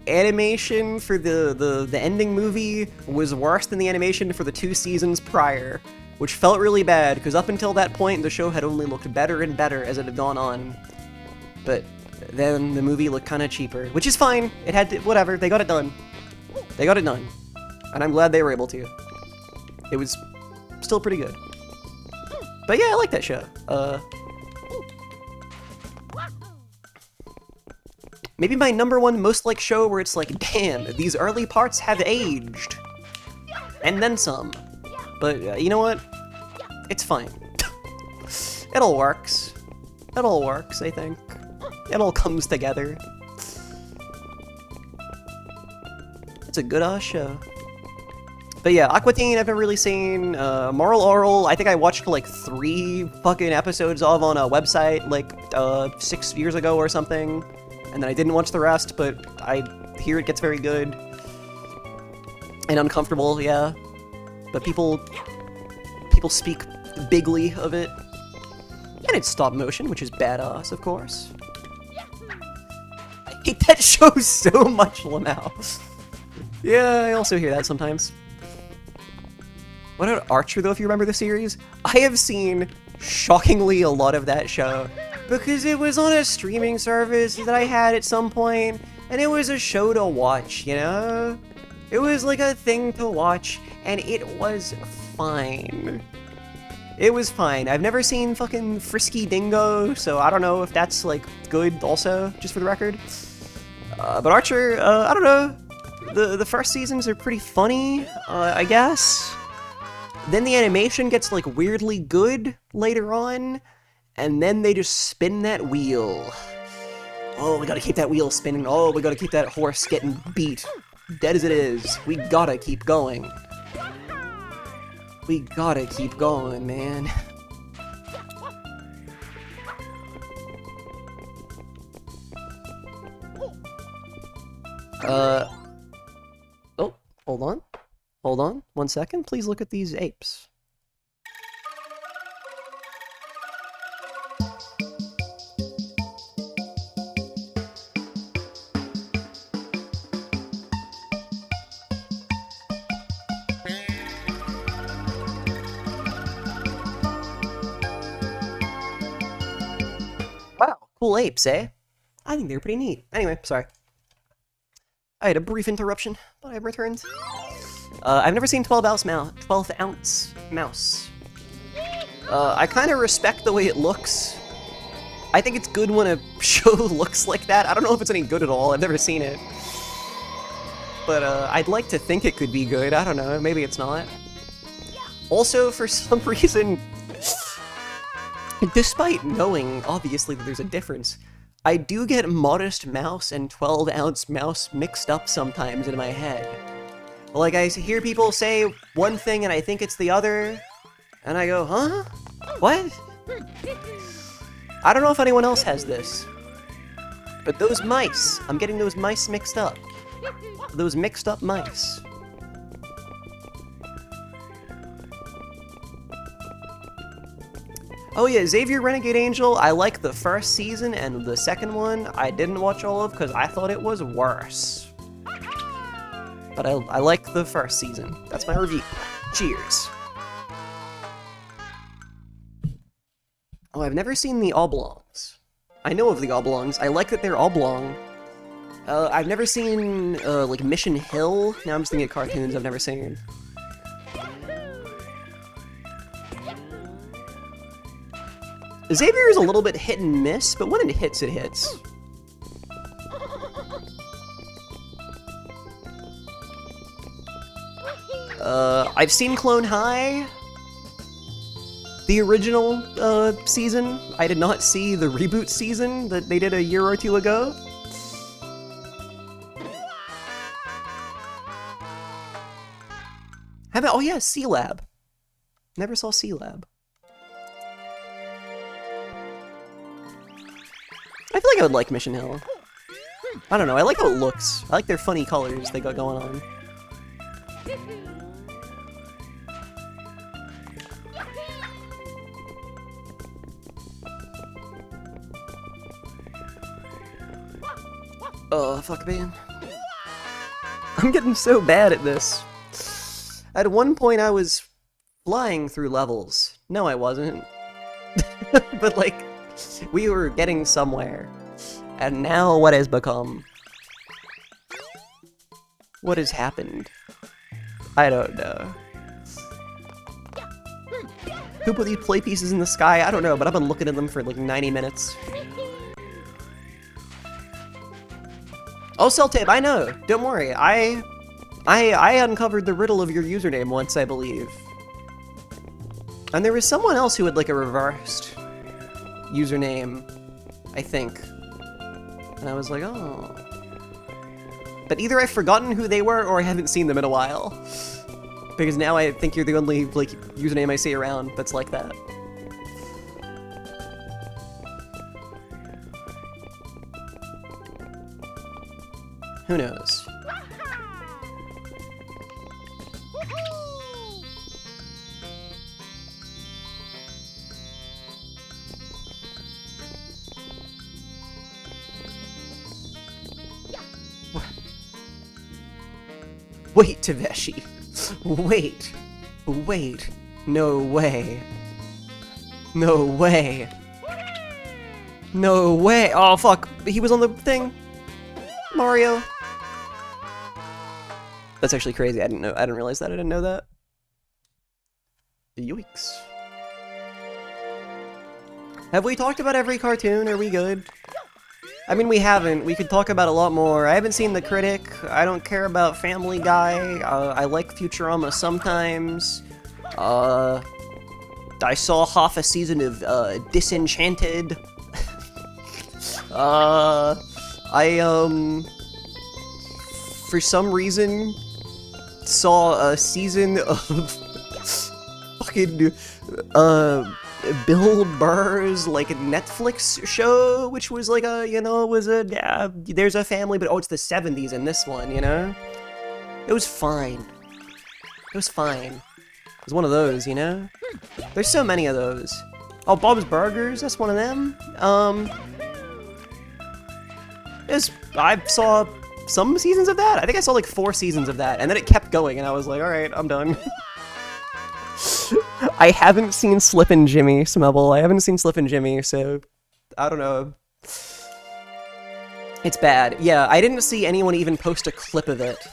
animation for the ending movie was worse than the animation for the 2 seasons prior, which felt really bad, because up until that point the show had only looked better and better as it had gone on. But then the movie looked kind of cheaper, which is fine. It had to, whatever, they got it done. They got it done. And I'm glad they were able to. It was still pretty good. But yeah, I like that show. Maybe my #1 most liked show where it's like, damn, these early parts have aged. And then some. But you know what? It's fine. It all works. It all works, I think. It all comes together. It's a good show. But yeah, Aqua Teen I've never really seen. Moral Oral, I think I watched like 3 fucking episodes of on a website like 6 years ago or something. And then I didn't watch the rest, but I hear it gets very good. And uncomfortable, yeah. But people speak bigly of it. And it's stop motion, which is badass, of course. I hate that show so much, Lamau. Yeah, I also hear that sometimes. What about Archer, though, if you remember the series? I have seen, shockingly, a lot of that show. Because it was on a streaming service that I had at some point, and it was a show to watch, you know? It was like a thing to watch, and it was fine. It was fine. I've never seen fucking Frisky Dingo, so I don't know if that's, like, good also, just for the record. But Archer, I don't know. The first seasons are pretty funny, I guess. Then the animation gets, like, weirdly good later on, and then they just spin that wheel. Oh, we gotta keep that wheel spinning. Oh, we gotta keep that horse getting beat. Dead as it is. We gotta keep going. We gotta keep going, man. Oh, hold on. Hold on, 1 second. Please look at these apes. Wow, cool apes, eh? I think they're pretty neat. Anyway, sorry. I had a brief interruption, but I returned. I've never seen 12-ounce mouse. I kind of respect the way it looks. I think it's good when a show looks like that. I don't know if it's any good at all. I've never seen it. But I'd like to think it could be good. I don't know. Maybe it's not. Also, for some reason, despite knowing, obviously, that there's a difference, I do get Modest Mouse and 12-ounce mouse mixed up sometimes in my head. Like, I hear people say one thing and I think it's the other, and I go, huh? What? I don't know if anyone else has this, but those mice, I'm getting those mice mixed up. Those mixed up mice. Oh yeah, Xavier Renegade Angel, I like the first season, and the second one I didn't watch all of because I thought it was worse. But I like the first season. That's my review. Cheers. Oh, I've never seen the Oblongs. I know of the Oblongs. I like that they're oblong. I've never seen, like, Mission Hill. Now I'm just thinking of cartoons I've never seen. Xavier is a little bit hit and miss, but when it hits, it hits. I've seen Clone High. The original, season. I did not see the reboot season that they did a year or two ago. Oh yeah, C-Lab. Never saw C-Lab. I feel like I would like Mission Hill. I don't know, I like how it looks. I like their funny colors they got going on. Oh, fuck, man. I'm getting so bad at this. At one point, I was flying through levels. No, I wasn't. But, like, we were getting somewhere. And now what has become? What has happened? I don't know. Who put these play pieces in the sky? I don't know, but I've been looking at them for like 90 minutes. Oh, Celtape, I know. Don't worry. I uncovered the riddle of your username once, I believe. And there was someone else who had like a reversed username, I think. And I was like, oh. But either I've forgotten who they were or I haven't seen them in a while. Because now I think you're the only, like, username I see around that's like that. Who knows? Wait, Taveshi. Wait. Wait. No way. No way. No way. Oh, fuck. He was on the thing. Mario. That's actually crazy. I didn't realize that. I didn't know that. Yoicks. Have we talked about every cartoon? Are we good? I mean, we haven't. We could talk about a lot more. I haven't seen The Critic. I don't care about Family Guy. I like Futurama sometimes. I saw half a season of Disenchanted. For some reason, saw a season of fucking Bill Burr's like Netflix show, which was like a, you know, was a there's a family, but oh, it's the 70s in this one, you know. It was fine. It was fine. It was one of those, you know. There's so many of those. Oh, Bob's Burgers, that's one of them. I saw some seasons of that. I think I saw like 4 seasons of that, and then it kept going, and I was like, all right, I'm done. I haven't seen Slippin' Jimmy, Smubble. I haven't seen Slippin' Jimmy, so I don't know. It's bad. Yeah, I didn't see anyone even post a clip of it.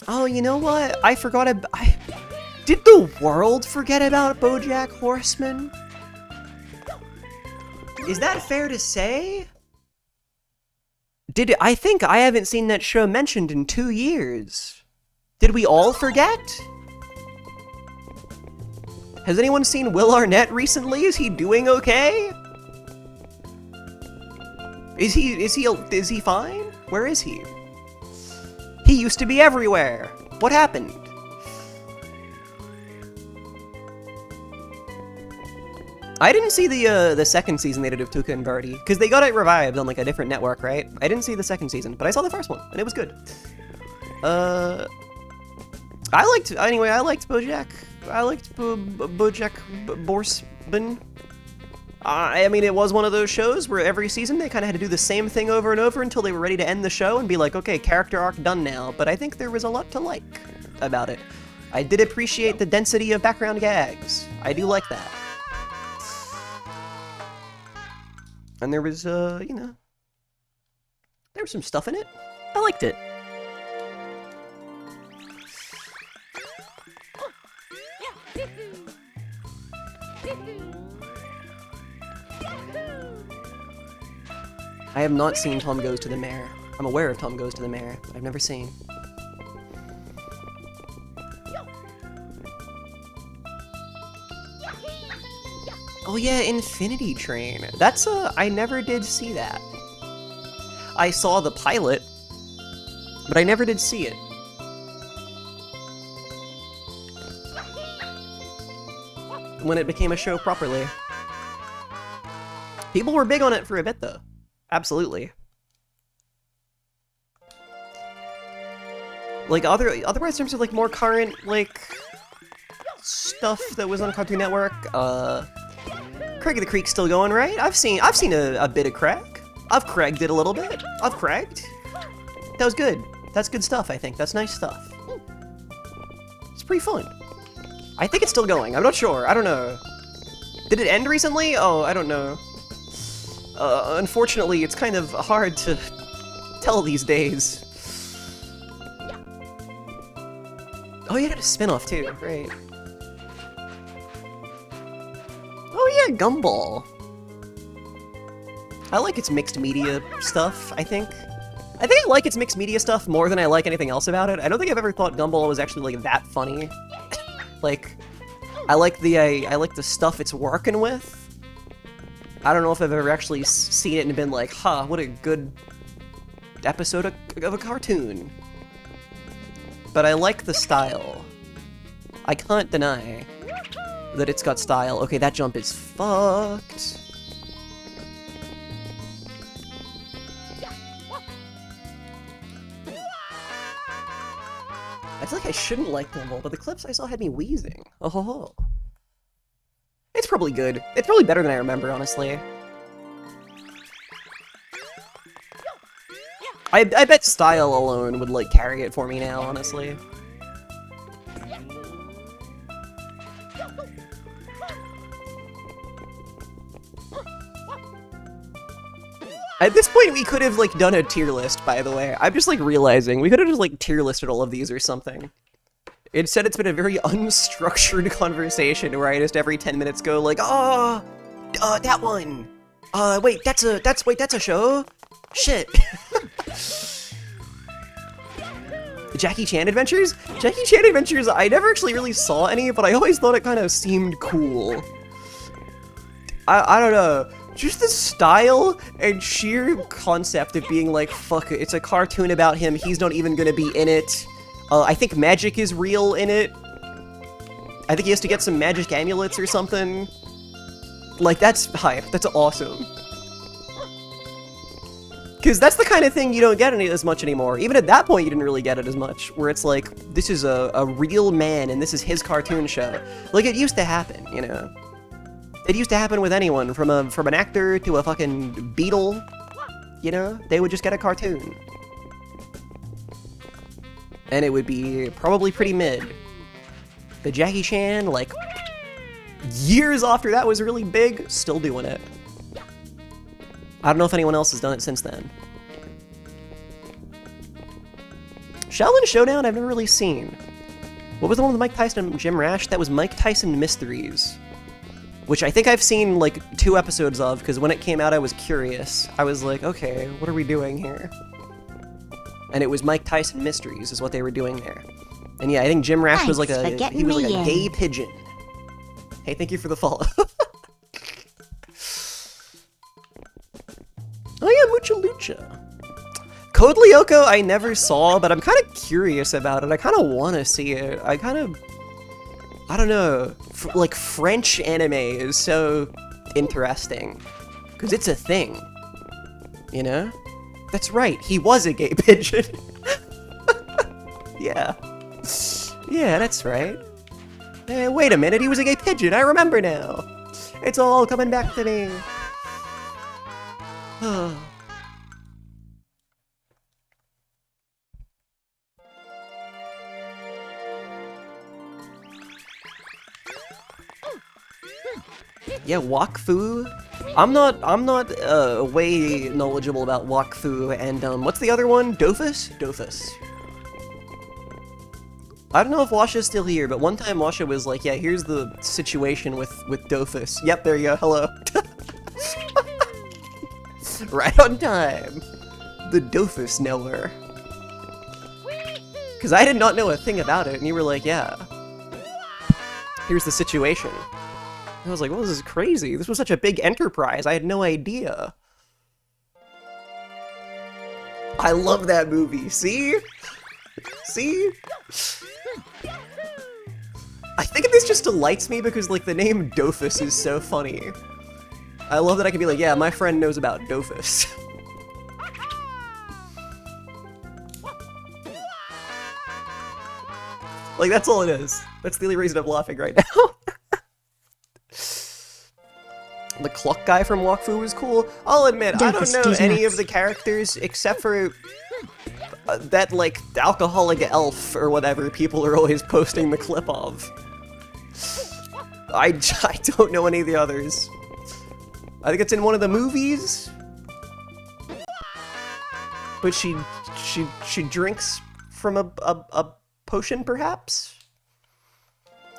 Oh, you know what? I forgot about... Did the world forget about BoJack Horseman? Is that fair to say? I think I haven't seen that show mentioned in 2 years. Did we all forget? Has anyone seen Will Arnett recently? Is he doing okay? Is he fine? Where is he? He used to be everywhere. What happened? I didn't see the second season they did of Tuca and Birdie, because they got it revived on like a different network, right? I didn't see the second season, but I saw the first one, and it was good. I liked BoJack. I liked BoJack Horseman. I mean, it was one of those shows where every season they kind of had to do the same thing over and over until they were ready to end the show and be like, okay, character arc done now. But I think there was a lot to like about it. I did appreciate the density of background gags. I do like that. And there was, you know, there was some stuff in it. I liked it. I have not seen Tom Goes to the Mayor. I'm aware of Tom Goes to the Mayor. I've never seen. Oh yeah, Infinity Train. That's I never did see that. I saw the pilot, but I never did see it. When it became a show properly. People were big on it for a bit though. Absolutely. Like otherwise in terms of like more current like stuff that was on Cartoon Network, Craig of the Creek's still going, right? I've seen a bit of Craig. I've Craiged it a little bit. I've Craiged. That was good. That's good stuff, I think. That's nice stuff. It's pretty fun. I think it's still going. I'm not sure. I don't know. Did it end recently? Oh, I don't know. Unfortunately, it's kind of hard to tell these days. Oh, you had a spin-off too, right. Oh yeah, Gumball. I like its mixed media stuff, I think. I like its mixed media stuff more than I like anything else about it. I don't think I've ever thought Gumball was actually, like, that funny. Like, I like the stuff it's working with. I don't know if I've ever actually seen it and been like, huh, what a good episode of a cartoon. But I like the style. I can't deny that it's got style. Okay, that jump is fucked. I feel like I shouldn't like them all, but the clips I saw had me wheezing. Oh ho ho. It's probably good. It's probably better than I remember, honestly. I bet style alone would, like, carry it for me now, honestly. At this point, we could have, like, done a tier list, by the way. I'm just, like, realizing. We could have just, like, tier listed all of these or something. Instead, it's been a very unstructured conversation where I just every 10 minutes go, like, that one! Wait, that's a show? Shit. Jackie Chan Adventures? Jackie Chan Adventures, I never actually really saw any, but I always thought it kind of seemed cool. I don't know. Just the style and sheer concept of being like, fuck it, it's a cartoon about him, he's not even gonna be in it. I think magic is real in it. I think he has to get some magic amulets or something. Like, that's hype. That's awesome. Because that's the kind of thing you don't get as much anymore. Even at that point, you didn't really get it as much. Where it's like, this is a real man and this is his cartoon show. Like, it used to happen, you know? It used to happen with anyone, from an actor to a fucking beetle, you know? They would just get a cartoon. And it would be probably pretty mid. The Jackie Chan, like, years after that was really big, still doing it. I don't know if anyone else has done it since then. Shaolin Showdown, I've never really seen. What was the one with Mike Tyson and Jim Rash? That was Mike Tyson Mysteries. Which I think I've seen, like, 2 episodes of, because when it came out I was curious. I was like, okay, what are we doing here? And it was Mike Tyson Mysteries is what they were doing there. And yeah, I think Jim Rash was like a gay pigeon. Hey, thank you for the follow. Oh yeah, Mucha Lucha. Code Lyoko I never saw, but I'm kind of curious about it. I kind of want to see it. I don't know. Like, French anime is so interesting. Because it's a thing. You know? That's right, he was a gay pigeon. Yeah. Yeah, that's right. Hey, wait a minute, he was a gay pigeon, I remember now. It's all coming back to me. Yeah, Wakfu. I'm not way knowledgeable about Wakfu, and what's the other one? Dofus? Dofus. I don't know if Washa's still here, but one time Washa was like, yeah, here's the situation with Dofus. Yep, there you go, hello. Right on time. The Dofus knower. Because I did not know a thing about it, and you were like, yeah. Here's the situation. I was like, well, this is crazy. This was such a big enterprise. I had no idea. I love that movie. See? See? I think this just delights me because, like, the name Dofus is so funny. I love that I can be like, yeah, my friend knows about Dofus. Like, that's all it is. That's the only reason I'm laughing right now. The clock guy from Wakfu was cool. I'll admit, I don't know any of the characters except for that, like, alcoholic elf or whatever people are always posting the clip of. I don't know any of the others. I think it's in one of the movies. But she drinks from a potion, perhaps?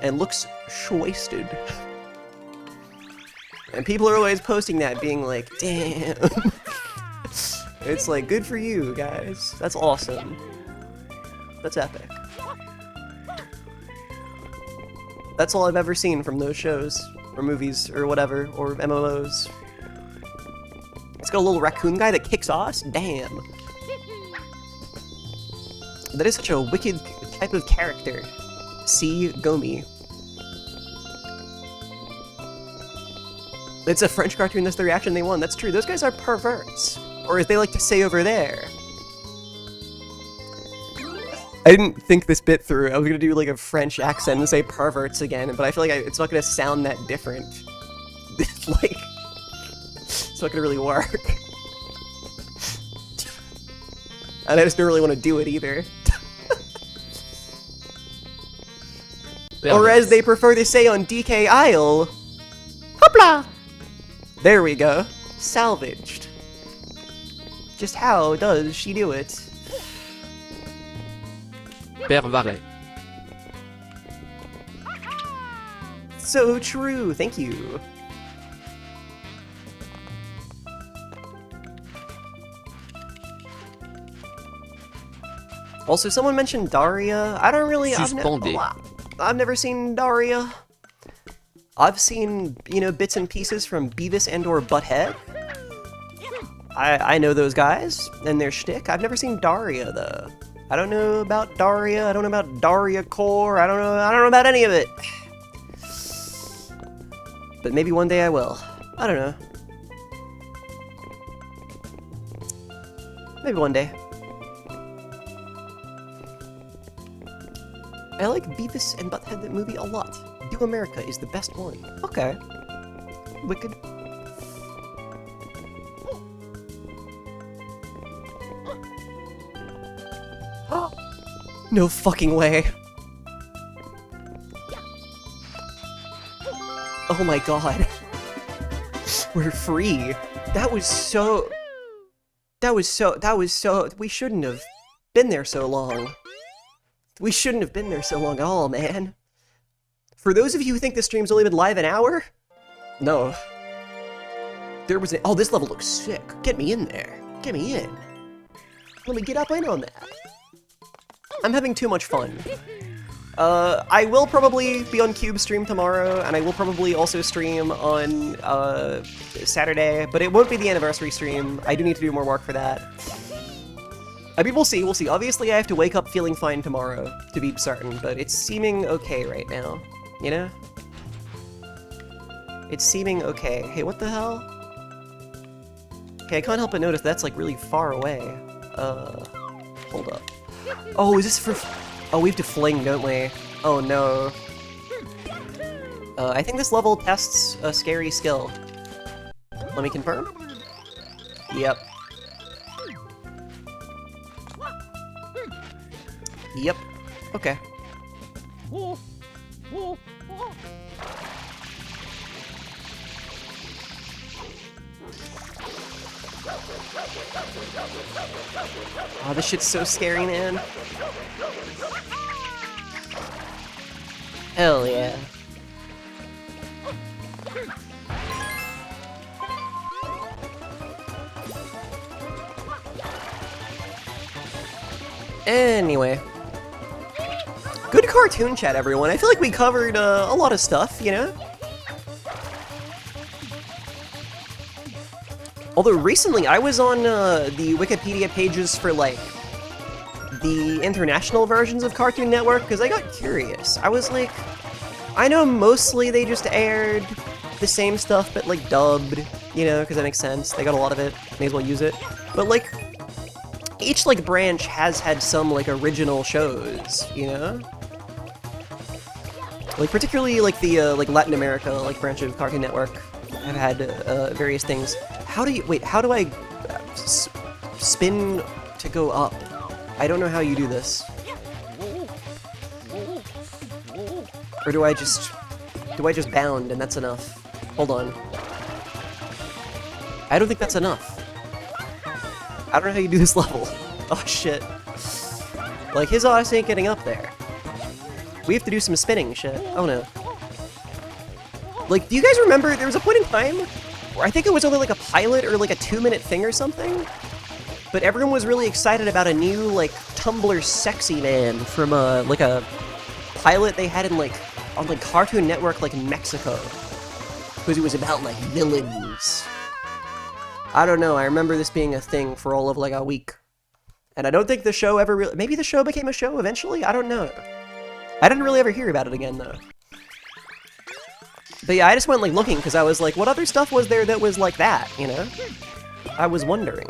And looks wasted. And people are always posting that, being like, damn. It's like, good for you, guys. That's awesome. That's epic. That's all I've ever seen from those shows, or movies, or whatever, or MMOs. It's got a little raccoon guy that kicks ass? Damn. That is such a wicked type of character. See Gomi. It's a French cartoon, that's the reaction they want. That's true. Those guys are perverts. Or as they like to say over there. I didn't think this bit through. I was gonna do like a French accent and say perverts again, but I feel like it's not gonna sound that different. Like, it's not gonna really work. And I just don't really want to do it either. Or as they prefer to say on DK Isle, hopla! There we go. Salvaged. Just how does she do it? Pervaret. So true, thank you. Also, someone mentioned Daria. I don't really. I've never seen Daria. I've seen, you know, bits and pieces from Beavis and/or Butthead. I know those guys and their shtick. I've never seen Daria though. I don't know about Daria. I don't know about Daria Core. I don't know about any of it. But maybe one day I will. I don't know. Maybe one day. I like Beavis and Butthead, that movie, a lot. Do America is the best one. Okay. Wicked. No fucking way. Oh my god. We're free. That was so... We shouldn't have been there so long. We shouldn't have been there so long at all, man. For those of you who think this stream's only been live an hour, no. There was oh, this level looks sick. Get me in there. Get me in. Let me get up in on that. I'm having too much fun. I will probably be on Cube stream tomorrow, and I will probably also stream on Saturday, but it won't be the anniversary stream. I do need to do more work for that. I mean, we'll see, we'll see. Obviously, I have to wake up feeling fine tomorrow, to be certain, but it's seeming okay right now, you know? It's seeming okay. Hey, what the hell? Okay, I can't help but notice that's, like, really far away. Hold up. Oh, is this for... Oh, we have to fling, don't we? Oh, no. I think this level tests a scary skill. Let me confirm. Yep. Yep. Okay. Oh, this shit's so scary, man. Hell yeah. Anyway. Good cartoon chat, everyone. I feel like we covered a lot of stuff, you know? Although recently I was on the Wikipedia pages for, like, the international versions of Cartoon Network, because I got curious. I was like, I know mostly they just aired the same stuff, but, like, dubbed, you know, because that makes sense. They got a lot of it. May as well use it. But, like, each, like, branch has had some, like, original shows, you know? Like, particularly, like, the, like, Latin America, like, branch of Cartoon Network have had, various things. How do you... Wait, how do I spin to go up? I don't know how you do this. Or do I just bound and that's enough? Hold on. I don't think that's enough. I don't know how you do this level. Oh, shit. Like, his ass ain't getting up there. We have to do some spinning shit. Oh, no. Like, do you guys remember there was a point in time where I think it was only like a pilot or like a 2-minute thing or something? But everyone was really excited about a new, like, Tumblr sexy man from, like a pilot they had in, like, on, like, Cartoon Network, like, Mexico. Because it was about, like, villains. I don't know, I remember this being a thing for all of, like, a week. And I don't think the show ever really... Maybe the show became a show eventually? I don't know. I didn't really ever hear about it again, though. But yeah, I just went, like, looking, because I was like, what other stuff was there that was like that, you know? I was wondering.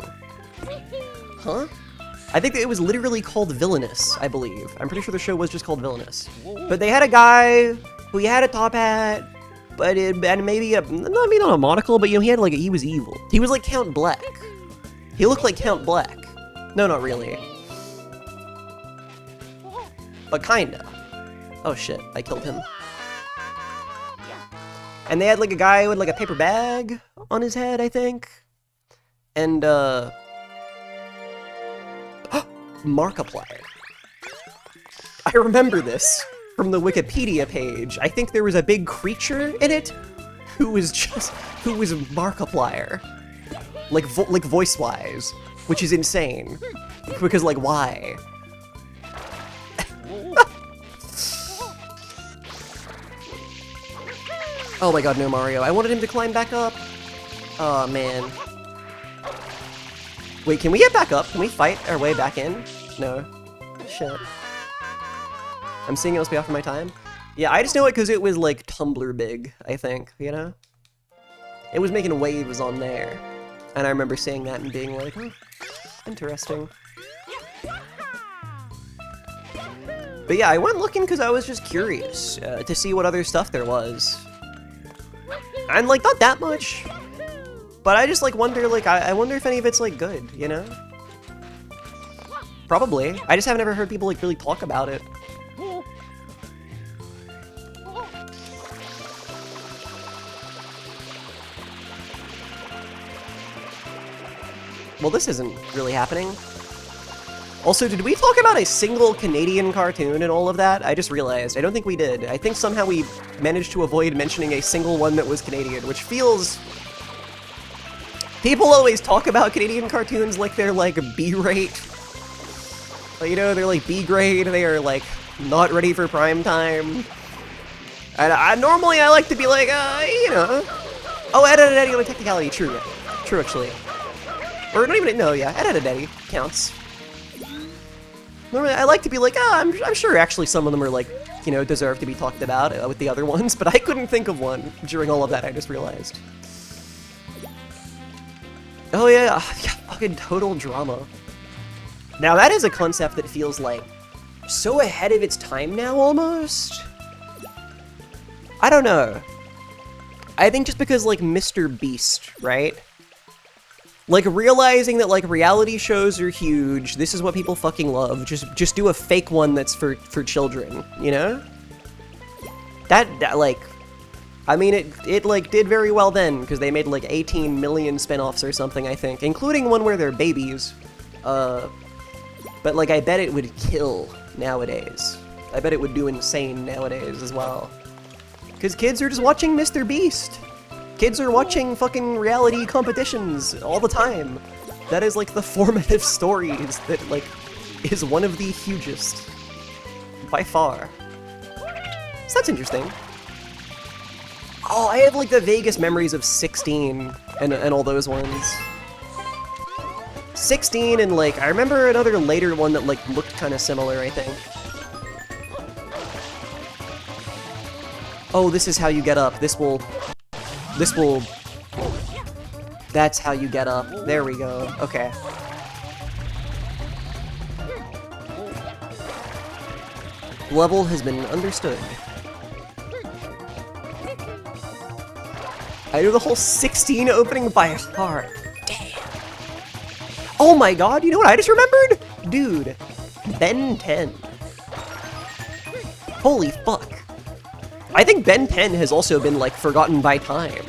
Huh? I think that it was literally called Villainous, I believe. I'm pretty sure the show was just called Villainous. But they had a guy who he had a top hat, but and maybe maybe not a monocle, but you know, he had like he was evil. He was like Count Black. He looked like Count Black. No, not really. But kinda. Oh shit, I killed him. And they had like a guy with like a paper bag on his head, I think. And Markiplier. I remember this from the Wikipedia page. I think there was a big creature in it who was Markiplier. Like voice-wise, which is insane. Because like, why? Oh my god, no Mario. I wanted him to climb back up. Oh man. Wait, can we get back up? Can we fight our way back in? No. Shit. I'm seeing it must be off of my time. Yeah, I just know it because it was like Tumblr big, I think, you know? It was making waves on there. And I remember seeing that and being like, oh, interesting. But yeah, I went looking because I was just curious to see what other stuff there was. And like, not that much. But I just like wonder, like, I wonder if any of it's like good, you know? Probably. I just haven't ever heard people like really talk about it. Well, this isn't really happening. Also, did we talk about a single Canadian cartoon and all of that? I just realized. I don't think we did. I think somehow we managed to avoid mentioning a single one that was Canadian, which feels... People always talk about Canadian cartoons like they're like B-rate. You know, they're like B-grade, they are like not ready for prime time. And normally I like to be like, you know. Oh, Ed, Ed, Ed, on a technicality, true. True, actually. Or not even, no, yeah, Ed, Ed, Ed, Ed counts. Normally I like to be like, I'm sure actually some of them are like, you know, deserve to be talked about with the other ones, but I couldn't think of one during all of that, I just realized. Oh yeah, fucking total drama. Now that is a concept that feels like so ahead of its time now, almost. I don't know. I think just because like Mr. Beast, right? Like realizing that like reality shows are huge, this is what people fucking love, just do a fake one that's for children, you know? That like, I mean, it like did very well then, because they made like 18 million spin-offs or something, I think, including one where they're babies. But like, I bet it would kill nowadays. I bet it would do insane nowadays as well. Because kids are just watching Mr. Beast. Kids are watching fucking reality competitions all the time. That is like the formative stories that like is one of the hugest by far. So that's interesting. Oh, I have like the vaguest memories of 16 and all those ones. 16 and like, I remember another later one that like looked kind of similar, I think. Oh, this is how you get up. This will, that's how you get up. There we go. Okay. Level has been understood. I know the whole 16 opening by heart. Damn. Oh my god, you know what I just remembered? Dude, Ben 10. Holy fuck. I think Ben 10 has also been, like, forgotten by time.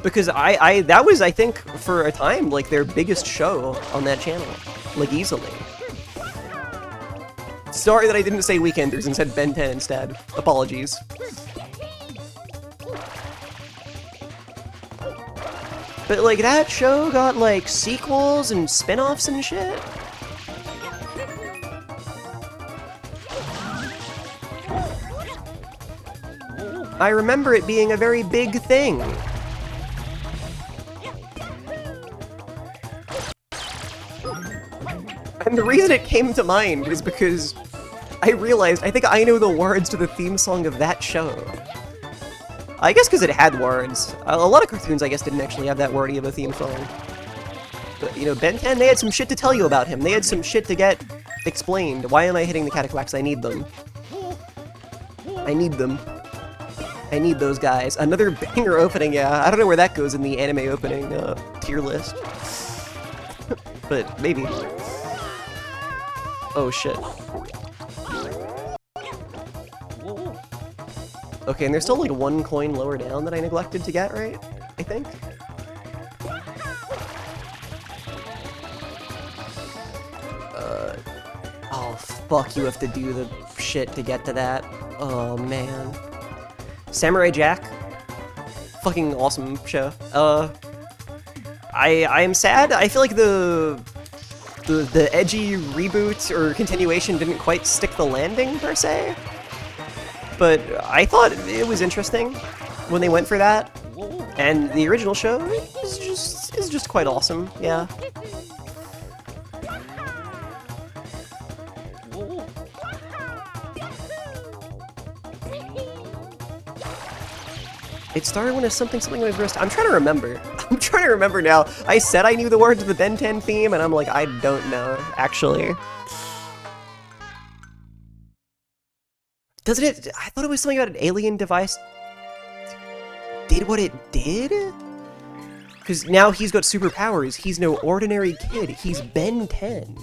Because that was, I think, for a time, like, their biggest show on that channel. Like, easily. Sorry that I didn't say Weekenders and said Ben 10 instead. Apologies. But, like, that show got, like, sequels and spin-offs and shit. I remember it being a very big thing. And the reason it came to mind is because I realized I think I know the words to the theme song of that show. I guess because it had words. A lot of cartoons, I guess, didn't actually have that wordy of a theme song. But, you know, Ben 10, they had some shit to tell you about him. They had some shit to get explained. Why am I hitting the cataclax? I need them. I need them. I need those guys. Another banger opening, yeah. I don't know where that goes in the anime opening tier list. But maybe. Oh shit. Okay, and there's still like one coin lower down that I neglected to get, right? I think? Oh fuck, you have to do the shit to get to that. Oh man. Samurai Jack. Fucking awesome show. I am sad. I feel like the edgy reboot or continuation didn't quite stick the landing, per se. But I thought it was interesting when they went for that. And the original show is just quite awesome, yeah. It started when something was wrist. I'm trying to remember. I'm trying to remember now. I said I knew the words of the Ben 10 theme, and I'm like, I don't know, actually. Doesn't it? I thought it was something about an alien device did what it did? Because now he's got superpowers. He's no ordinary kid. He's Ben 10.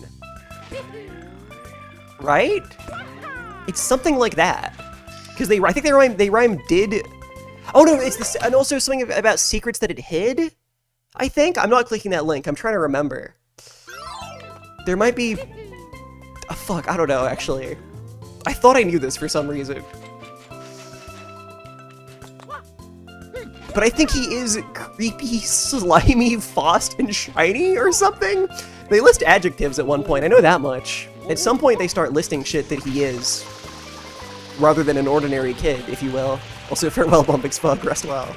Right? It's something like that. Because I think they rhyme did. Oh no, it's this, and also something about secrets that it hid. I think I'm not clicking that link. I'm trying to remember. There might be. Oh, fuck, I don't know actually. I thought I knew this for some reason. But I think he is creepy, slimy, Faust, and shiny or something. They list adjectives at one point. I know that much. At some point, they start listing shit that he is, rather than an ordinary kid, if you will. Also, farewell, Bumpix Fug, rest well.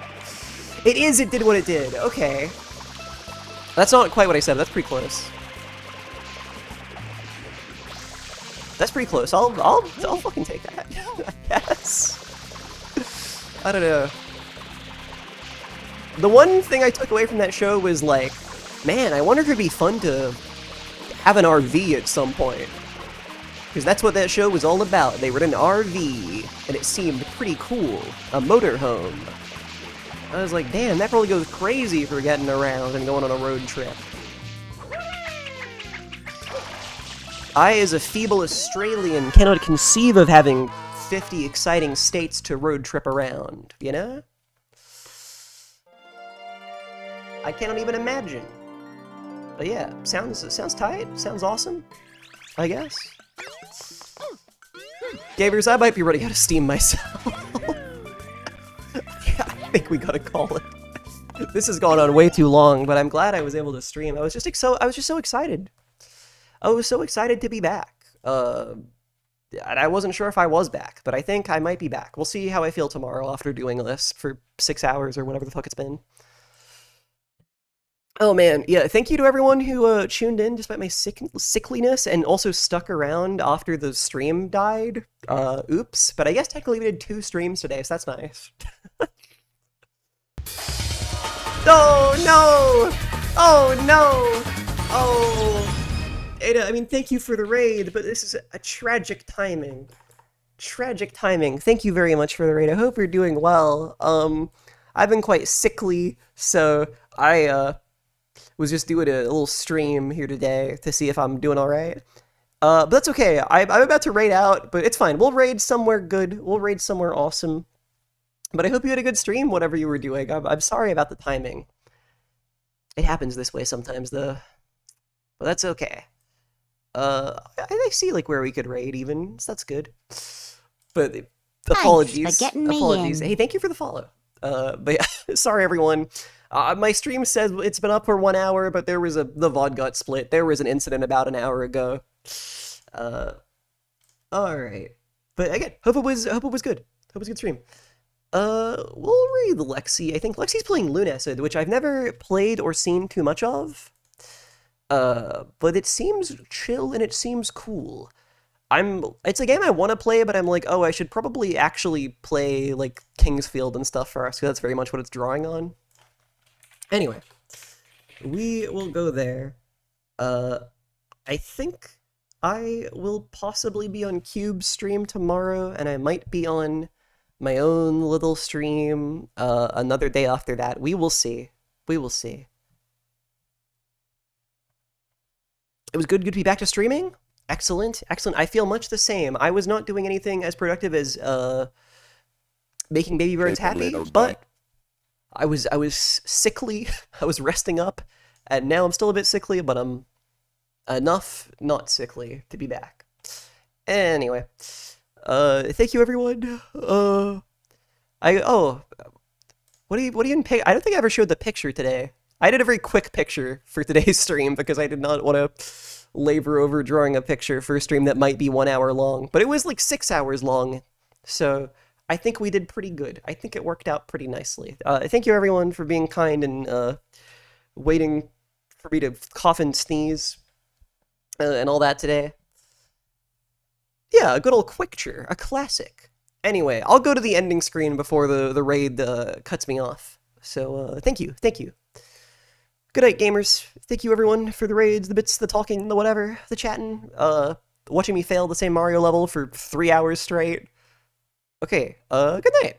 It did what it did. Okay. That's not quite what I said, but that's pretty close. That's pretty close. I'll fucking take that. I guess. I don't know. The one thing I took away from that show was like, man, I wonder if it'd be fun to have an RV at some point. Because that's what that show was all about. They were in an RV, and it seemed pretty cool. A motorhome. I was like, damn, that probably goes crazy for getting around and going on a road trip. I, as a feeble Australian, cannot conceive of having 50 exciting states to road trip around, you know? I cannot even imagine. But yeah, sounds tight, sounds awesome, I guess. Gamers, I might be running out of steam myself. Yeah, I think we gotta call it. This has gone on way too long, but I'm glad I was able to stream. I was just so excited. I was so excited to be back. And I wasn't sure if I was back, but I think I might be back. We'll see how I feel tomorrow after doing this for 6 hours or whatever the fuck it's been. Oh man, yeah, thank you to everyone who tuned in despite my sickliness and also stuck around after the stream died. Oops, but I guess technically we did 2 streams today, so that's nice. Oh no! Oh no! Oh! Ada, I mean, thank you for the raid, but this is a tragic timing. Tragic timing. Thank you very much for the raid. I hope you're doing well. I've been quite sickly, so I, was just doing a little stream here today to see if I'm doing alright. But that's okay. I'm about to raid out, but it's fine. We'll raid somewhere good. We'll raid somewhere awesome. But I hope you had a good stream, whatever you were doing. I'm sorry about the timing. It happens this way sometimes, though. But that's okay. I see, like, where we could raid, even, so that's good. But apologies. Apologies. Hey, thank you for the follow. But yeah, sorry, everyone. My stream says it's been up for 1 hour, but there was the VOD got split. There was an incident about an hour ago. Alright. But again, hope it was good. Hope it was a good stream. We'll raid Lexi. I think Lexi's playing Lunacid, which I've never played or seen too much of. But it seems chill and it seems cool. It's a game I want to play, but I'm like, oh, I should probably actually play like Kingsfield and stuff first, because that's very much what it's drawing on. Anyway, we will go there. I think I will possibly be on Cube's stream tomorrow, and I might be on my own little stream another day after that. We will see. We will see. It was good to be back to streaming. Excellent, excellent. I feel much the same. I was not doing anything as productive as making baby birds happy, but I was sickly. I was resting up, and now I'm still a bit sickly, but I'm enough not sickly to be back. Anyway, thank you everyone. What do you pick? I don't think I ever showed the picture today. I did a very quick picture for today's stream because I did not want to labor over drawing a picture for a stream that might be 1 hour long, but it was like 6 hours long, so I think we did pretty good. I think it worked out pretty nicely. Thank you everyone for being kind and waiting for me to cough and sneeze and all that today. Yeah, a good old Quickture, a classic. Anyway, I'll go to the ending screen before the raid cuts me off. So thank you. Good night, gamers. Thank you, everyone, for the raids, the bits, the talking, the whatever, the chatting, watching me fail the same Mario level for 3 hours straight. Okay, good night.